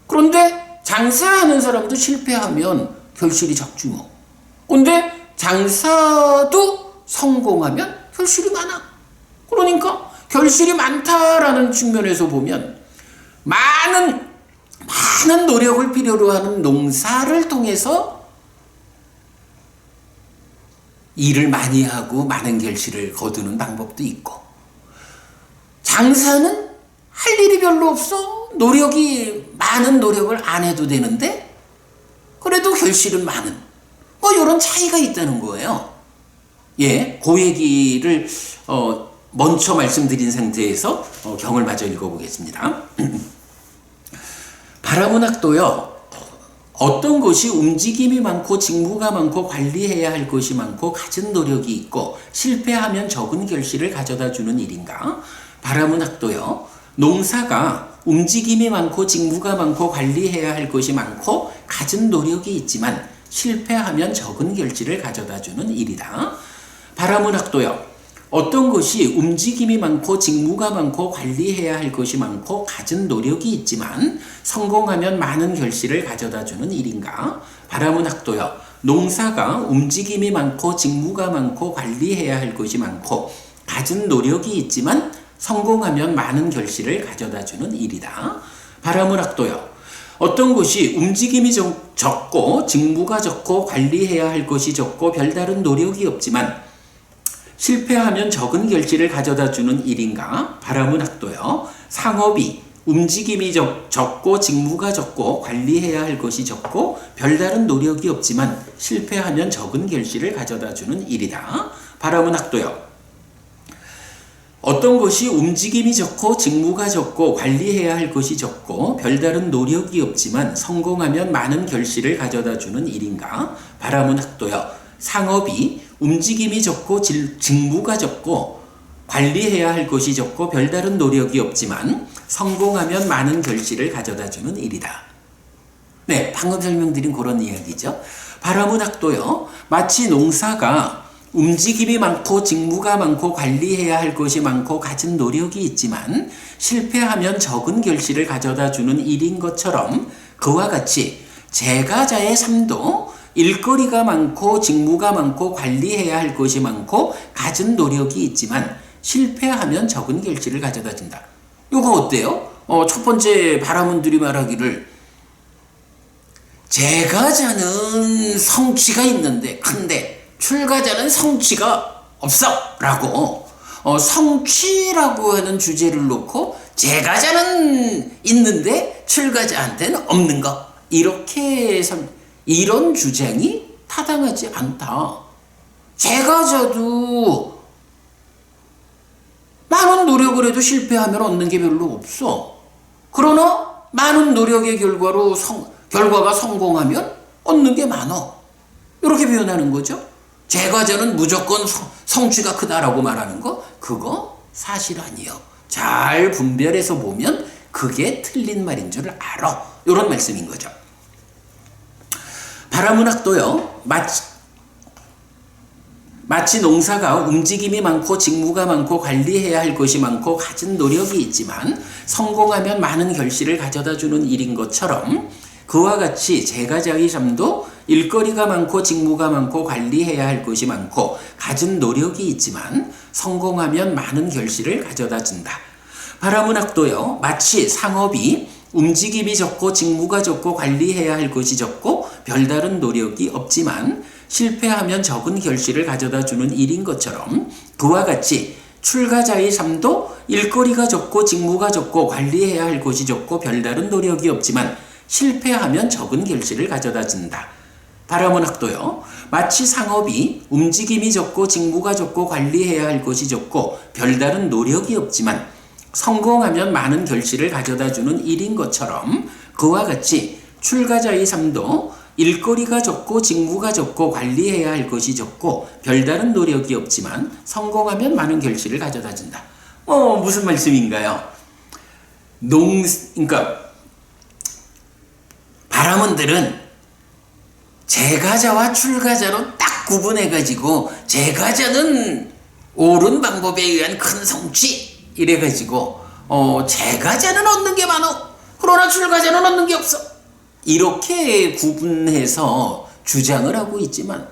S1: 그런데 장사하는 사람도 실패하면 결실이 적지 뭐. 그런데 장사도 성공하면 결실이 많아. 그러니까 결실이 많다라는 측면에서 보면 많은 노력을 필요로 하는 농사를 통해서 일을 많이 하고 많은 결실을 거두는 방법도 있고 장사는 할 일이 별로 없어. 많은 노력을 안 해도 되는데 그래도 결실은 많은 이런 차이가 있다는 거예요. 예, 그 얘기를 먼저 말씀드린 상태에서 경을 마저 읽어보겠습니다. 바라문학도요. 어떤 것이 움직임이 많고 직무가 많고 관리해야 할 것이 많고 갖은 노력이 있고 실패하면 적은 결실을 가져다 주는 일인가? 바라문학도요. 농사가 움직임이 많고 직무가 많고 관리해야 할 것이 많고 갖은 노력이 있지만 실패하면 적은 결실을 가져다 주는 일이다. 바라문학도요. 어떤 것이 움직임이 많고 직무가 많고 관리해야 할 것이 많고 갖은 노력이 있지만 성공하면 많은 결실을 가져다 주는 일인가? 바라문학도요. 농사가 움직임이 많고 직무가 많고 관리해야 할 것이 많고 갖은 노력이 있지만 성공하면 많은 결실을 가져다 주는 일이다. 바라문학도요. 어떤 것이 움직임이 적고 직무가 적고 관리해야 할 것이 적고 별다른 노력이 없지만 실패하면 적은 결실을 가져다 주는 일인가? 바라문학도요. 상업이 움직임이 적고 직무가 적고 관리해야 할 것이 적고 별다른 노력이 없지만 실패하면 적은 결실을 가져다 주는 일이다. 바라문학도요. 어떤 것이 움직임이 적고 직무가 적고 관리해야 할 것이 적고 별다른 노력이 없지만 성공하면 많은 결실을 가져다 주는 일인가? 바라문학도요. 상업이 움직임이 적고 직무가 적고 관리해야 할 것이 적고 별다른 노력이 없지만 성공하면 많은 결실을 가져다주는 일이다. 네, 방금 설명드린 그런 이야기죠. 바라문학도요, 마치 농사가 움직임이 많고 직무가 많고 관리해야 할 것이 많고 갖은 노력이 있지만 실패하면 적은 결실을 가져다주는 일인 것처럼 그와 같이 제가자의 삶도 일거리가 많고 직무가 많고 관리해야 할 것이 많고 갖은 노력이 있지만 실패하면 적은 결실을 가져다 준다. 이거 어때요? 첫 번째 바라문들이 말하기를 제가자는 성취가 있는데 큰데 출가자는 성취가 없어 라고 성취라고 하는 주제를 놓고 제가자는 있는데 출가자한테는 없는 거, 이렇게 이런 주장이 타당하지 않다. 제가자도 많은 노력을 해도 실패하면 얻는 게 별로 없어. 그러나 많은 노력의 결과가 성공하면 얻는 게 많아. 이렇게 표현하는 거죠. 제가자는 무조건 성취가 크다라고 말하는 거, 그거 사실 아니요. 잘 분별해서 보면 그게 틀린 말인 줄 알아. 이런 말씀인 거죠. 바라문학도요, 마치 농사가 움직임이 많고 직무가 많고 관리해야 할 것이 많고 갖은 노력이 있지만 성공하면 많은 결실을 가져다주는 일인 것처럼 그와 같이 제가자의 삶도 일거리가 많고 직무가 많고 관리해야 할 것이 많고 갖은 노력이 있지만 성공하면 많은 결실을 가져다 준다. 바라문학도요, 마치 상업이 움직임이 적고 직무가 적고 관리해야 할 것이 적고 별다른 노력이 없지만 실패하면 적은 결실을 가져다 주는 일인 것처럼 그와 같이 출가자의 삶도 일거리가 적고 직무가 적고 관리해야 할 것이 적고 별다른 노력이 없지만 실패하면 적은 결실을 가져다 준다. 바라문학도요, 마치 상업이 움직임이 적고 직무가 적고 관리해야 할 것이 적고 별다른 노력이 없지만 성공하면 많은 결실을 가져다 주는 일인 것처럼 그와 같이 출가자의 삶도 일거리가 적고 직무가 적고 관리해야 할 것이 적고 별다른 노력이 없지만 성공하면 많은 결실을 가져다 준다. 무슨 말씀인가요? 그러니까 바라문들은 제가자와 출가자로 딱 구분해가지고 제가자는 옳은 방법에 의한 큰 성취 이래가지고 제가자는 얻는 게 많어. 그러나 출가자는 얻는 게 없어. 이렇게 구분해서 주장을 하고 있지만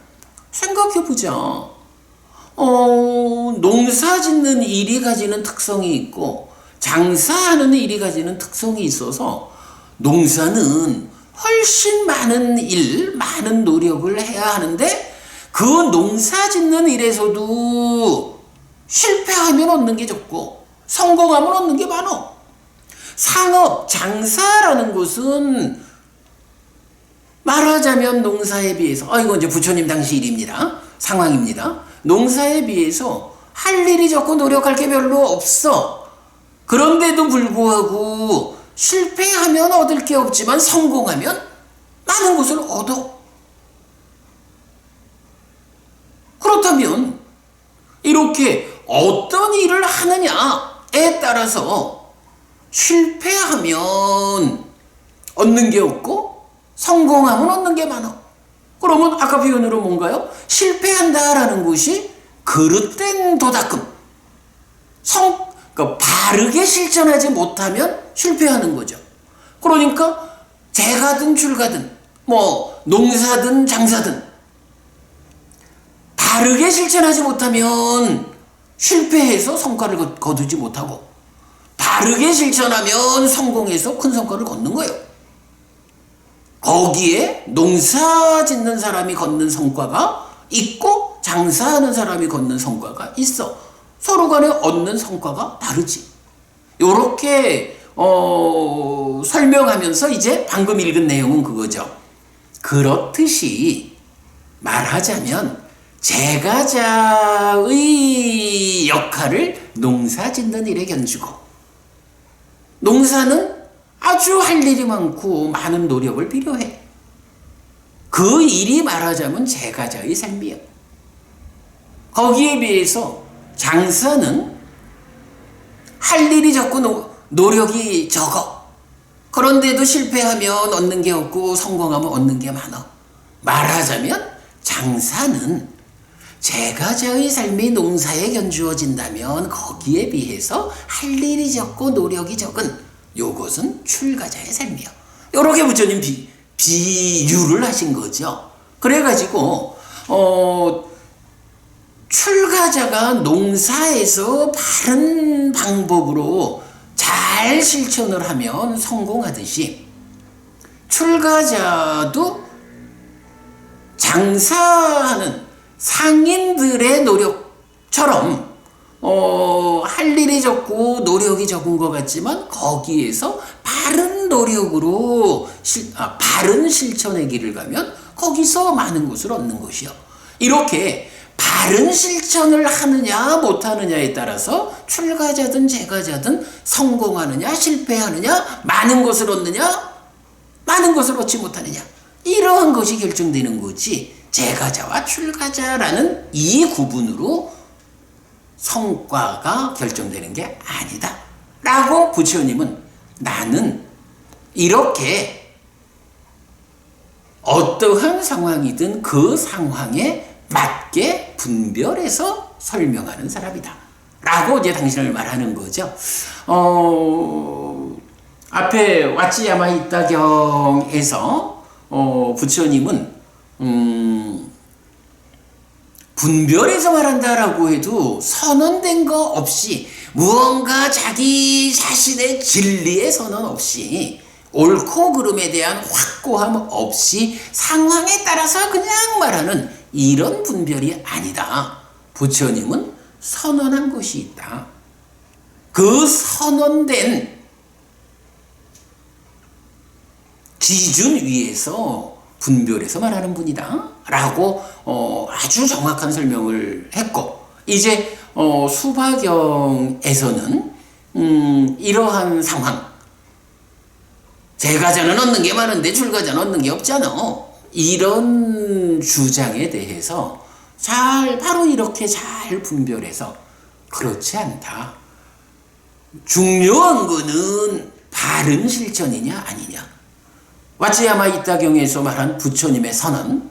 S1: 생각해보자. 농사 짓는 일이 가지는 특성이 있고 장사하는 일이 가지는 특성이 있어서 농사는 훨씬 많은 많은 노력을 해야 하는데 그 농사 짓는 일에서도 실패하면 얻는 게 적고 성공하면 얻는 게 많아. 상업, 장사라는 것은 말하자면 농사에 비해서, 이건 이제 부처님 당시 일입니다. 상황입니다. 농사에 비해서 할 일이 적고 노력할 게 별로 없어. 그런데도 불구하고 실패하면 얻을 게 없지만 성공하면 많은 것을 얻어. 그렇다면 이렇게 어떤 일을 하느냐에 따라서 실패하면 얻는 게 없고 성공하면 얻는 게 많아. 그러면 아까 표현으로 뭔가요? 실패한다라는 것이 그릇된 도닦음. 그러니까 바르게 실천하지 못하면 실패하는 거죠. 그러니까 재가든 출가든 농사든 장사든 바르게 실천하지 못하면 실패해서 성과를 거두지 못하고 바르게 실천하면 성공해서 큰 성과를 거두는 거예요. 거기에 농사 짓는 사람이 거두는 성과가 있고 장사하는 사람이 거두는 성과가 있어. 서로 간에 얻는 성과가 다르지. 요렇게 설명하면서 이제 방금 읽은 내용은 그거죠. 그렇듯이 말하자면 제가자의 역할을 농사 짓는 일에 견주고 농사는 아주 할 일이 많고 많은 노력을 필요해. 그 일이 말하자면 제가자의 삶이야. 거기에 비해서 장사는 할 일이 적고 노력이 적어. 그런데도 실패하면 얻는 게 없고 성공하면 얻는 게 많아. 말하자면 장사는 제가자의 삶이 농사에 견주어진다면 거기에 비해서 할 일이 적고 노력이 적은 요것은 출가자의 삶이요. 이렇게 부처님 비유를 하신 거죠. 그래가지고 출가자가 농사에서 바른 방법으로 잘 실천을 하면 성공하듯이 출가자도 장사하는 상인들의 노력처럼 할 일이 적고 노력이 적은 것 같지만 거기에서 바른 노력으로 바른 실천의 길을 가면 거기서 많은 것을 얻는 것이요. 이렇게 바른 실천을 하느냐 못하느냐에 따라서 출가자든 재가자든 성공하느냐 실패하느냐 많은 것을 얻느냐 많은 것을 얻지 못하느냐 이러한 것이 결정되는 거지 재가자와 출가자라는 이 구분으로 성과가 결정되는 게 아니다 라고 부처님은 나는 이렇게 어떠한 상황이든 그 상황에 맞게 분별해서 설명하는 사람이다 라고 이제 당신을 말하는 거죠. 앞에 왓지야마 이따경에서 부처님은 분별해서 말한다라고 해도 선언된 거 없이 무언가 자기 자신의 진리의 선언 없이 옳고 그름에 대한 확고함 없이 상황에 따라서 그냥 말하는 이런 분별이 아니다. 부처님은 선언한 것이 있다. 그 선언된 기준 위에서 분별해서 말하는 분이다 라고 아주 정확한 설명을 했고 이제 수바경에서는 이러한 상황 재가자는 얻는 게 많은데 출가자는 얻는 게 없잖아. 이런 주장에 대해서 바로 이렇게 잘 분별해서 그렇지 않다. 중요한 거는 바른 실천이냐 아니냐. 왓지야마 이따경에서 말한 부처님의 선언,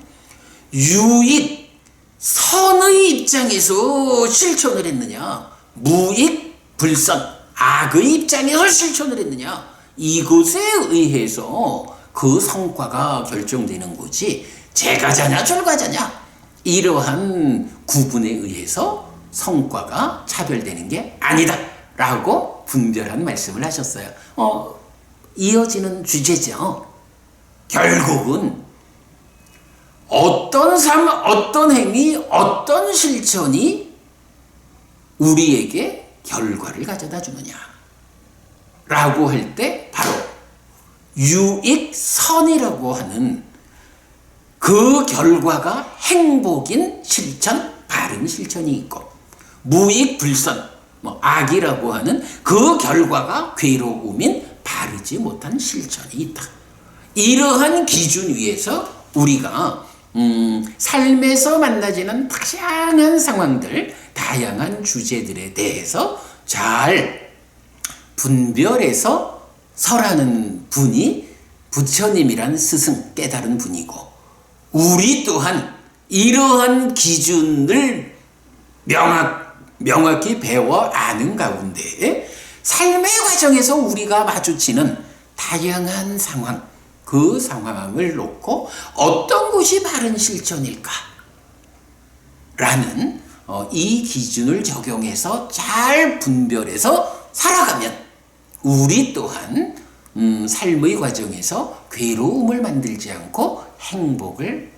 S1: 유익, 선의 입장에서 실천을 했느냐, 무익, 불선, 악의 입장에서 실천을 했느냐, 이것에 의해서 그 성과가 결정되는 거지 재가자냐 출가자냐 이러한 구분에 의해서 성과가 차별되는 게 아니다 라고 분별한 말씀을 하셨어요. 이어지는 주제죠. 결국은 어떤 삶, 어떤 행위, 어떤 실천이 우리에게 결과를 가져다 주느냐 라고 할 때 바로 유익선이라고 하는 그 결과가 행복인 실천, 바른 실천이 있고 무익불선, 악이라고 하는 그 결과가 괴로움인 바르지 못한 실천이 있다. 이러한 기준 위에서 우리가 삶에서 만나지는 다양한 상황들, 다양한 주제들에 대해서 잘 분별해서 설하는 분이 부처님이란 스승, 깨달은 분이고 우리 또한 이러한 기준을 명확히 배워 아는 가운데 삶의 과정에서 우리가 마주치는 다양한 상황, 그 상황을 놓고 어떤 것이 바른 실천일까? 라는 이 기준을 적용해서 잘 분별해서 살아가면 우리 또한 삶의 과정에서 괴로움을 만들지 않고 행복을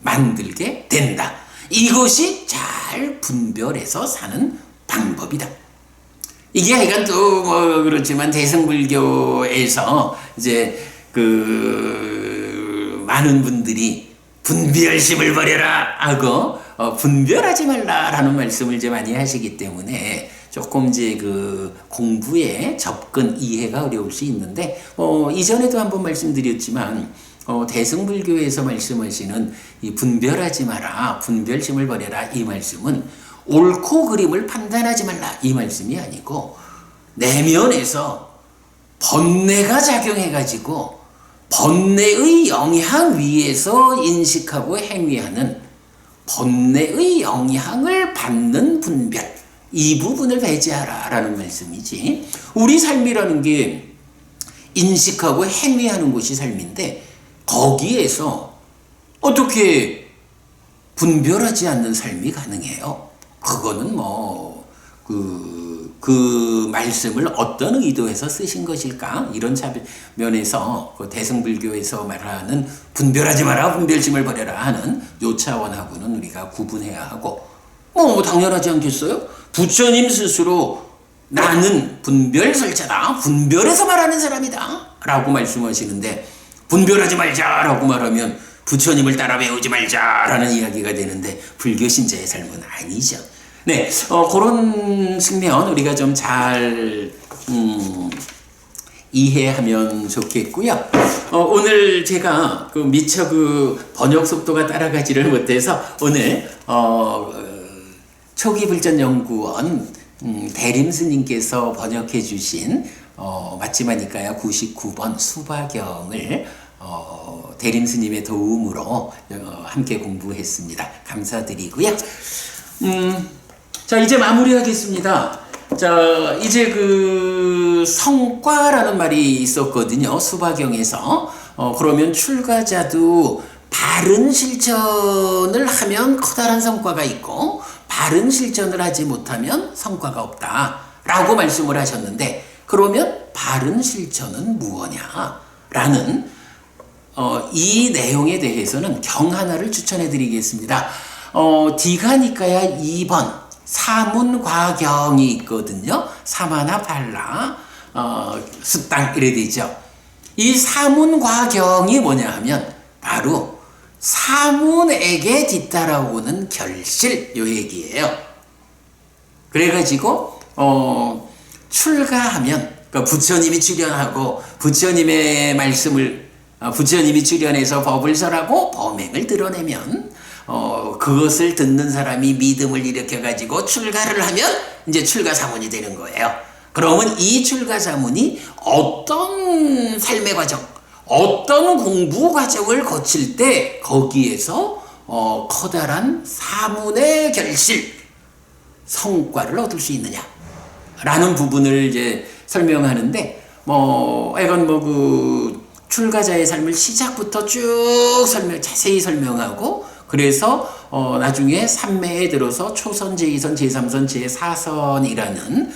S1: 만들게 된다. 이것이 잘 분별해서 사는 방법이다. 이게 하여간 또 그렇지만 대승불교에서 이제 많은 분들이 분별심을 버려라 하고 분별하지 말라라는 말씀을 이제 많이 하시기 때문에 조금 이제 공부에 접근 이해가 어려울 수 있는데 이전에도 한번 말씀드렸지만 대승불교에서 말씀하시는 이 분별하지 마라, 분별심을 버려라 이 말씀은 옳고 그름을 판단하지 말라 이 말씀이 아니고 내면에서 번뇌가 작용해가지고 번뇌의 영향 위에서 인식하고 행위하는 번뇌의 영향을 받는 분별 이 부분을 배제하라 라는 말씀이지. 우리 삶이라는 게 인식하고 행위하는 것이 삶인데 거기에서 어떻게 분별하지 않는 삶이 가능해요? 그거는 그 말씀을 어떤 의도에서 쓰신 것일까? 이런 면에서 그 대승불교에서 말하는 분별하지 마라, 분별심을 버려라 하는 요 차원하고는 우리가 구분해야 하고, 당연하지 않겠어요? 부처님 스스로 나는 분별설자다, 분별해서 말하는 사람이다 라고 말씀하시는데, 분별하지 말자라고 말하면 부처님을 따라 배우지 말자라는 이야기가 되는데 불교 신자의 삶은 아니죠. 네, 그런 측면 우리가 좀 잘 이해하면 좋겠고요. 오늘 제가 미처 번역 속도가 따라가지를 못해서 오늘 초기불전연구원 대림스님께서 번역해 주신 맞지마니까야 99번 수바경을 대림스님의 도움으로 함께 공부했습니다. 감사드리고요. 자, 이제 마무리하겠습니다. 자, 이제 성과라는 말이 있었거든요. 수바경에서. 그러면 출가자도 바른 실천을 하면 커다란 성과가 있고, 바른 실천을 하지 못하면 성과가 없다. 라고 말씀을 하셨는데, 그러면 바른 실천은 무엇냐? 라는, 이 내용에 대해서는 경 하나를 추천해 드리겠습니다. 디가니까야 2번 사문과경이 있거든요. 사마나 팔라 숫당 이래 되죠. 이 사문과경이 뭐냐 하면 바로 사문에게 뒤따라오는 결실 요 얘기예요. 그래가지고 출가하면 부처님이 출연하고 부처님의 말씀을 부처님이 출연해서 법을 설하고 범행을 드러내면 그것을 듣는 사람이 믿음을 일으켜가지고 출가를 하면 이제 출가사문이 되는 거예요. 그러면 이 출가사문이 어떤 삶의 과정, 어떤 공부 과정을 거칠 때 거기에서 커다란 사문의 결실, 성과를 얻을 수 있느냐 라는 부분을 이제 설명하는데 이건 출가자의 삶을 시작부터 쭉 자세히 설명하고 그래서 나중에 삼매에 들어서 초선, 제2선, 제3선, 제4선이라는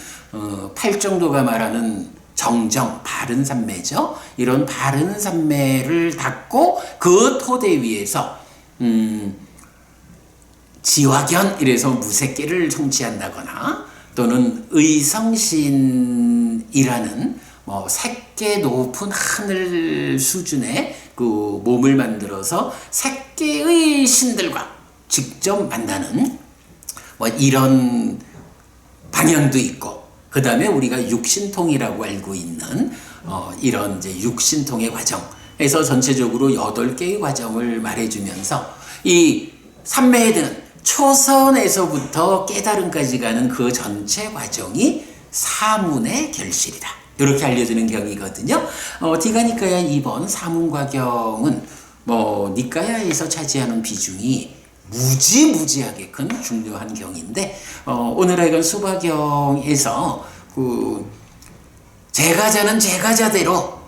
S1: 8정도가 말하는 정정, 바른 삼매죠. 이런 바른 삼매를 닫고 그 토대 위에서 지화견 이래서 무색계를 성취한다거나 또는 의성신이라는 색계 높은 하늘 수준의 몸을 만들어서 색계의 신들과 직접 만나는 이런 방향도 있고, 그 다음에 우리가 육신통이라고 알고 있는 이런 이제 육신통의 과정에서 전체적으로 8개의 과정을 말해주면서 이 삼매에 드는 초선에서부터 깨달음까지 가는 그 전체 과정이 사문의 결실이다. 이렇게 알려주는 경이거든요. 디가니까야 2번 사문과경은 니까야에서 차지하는 비중이 무지하게 큰 중요한 경인데, 오늘 하여간 수바경에서 제가자는 제가자대로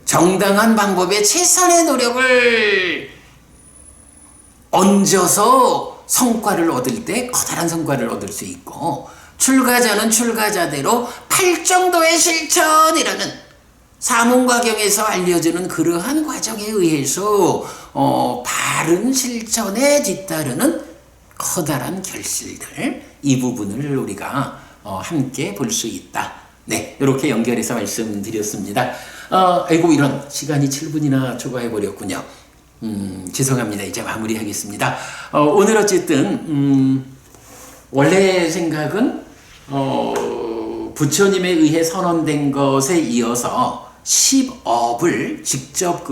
S1: 정당한 방법에 최선의 노력을 얹어서 성과를 얻을 때 커다란 성과를 얻을 수 있고, 출가자는 출가자대로 8정도의 실천이라는 사문과경에서 알려주는 그러한 과정에 의해서 바른 실천에 뒤따르는 커다란 결실들, 이 부분을 우리가 함께 볼 수 있다. 네, 이렇게 연결해서 말씀드렸습니다. 아이고, 이런 시간이 7분이나 초과해버렸군요. 죄송합니다. 이제 마무리하겠습니다. 오늘 어쨌든 원래 생각은 부처님에 의해 선언된 것에 이어서 10업을 직접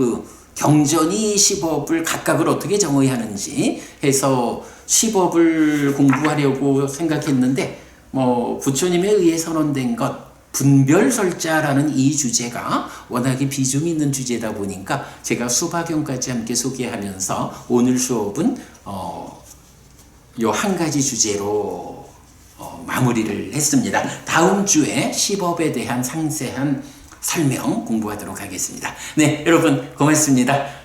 S1: 경전이 시법을 각각을 어떻게 정의하는지 해서 시법을 공부하려고 생각했는데 부처님에 의해 선언된 것 분별설자라는 이 주제가 워낙에 비중 있는 주제다 보니까 제가 수박경까지 함께 소개하면서 오늘 수업은 요 한 가지 주제로 마무리를 했습니다. 다음 주에 시법에 대한 상세한 설명 공부하도록 하겠습니다. 네, 여러분 고맙습니다.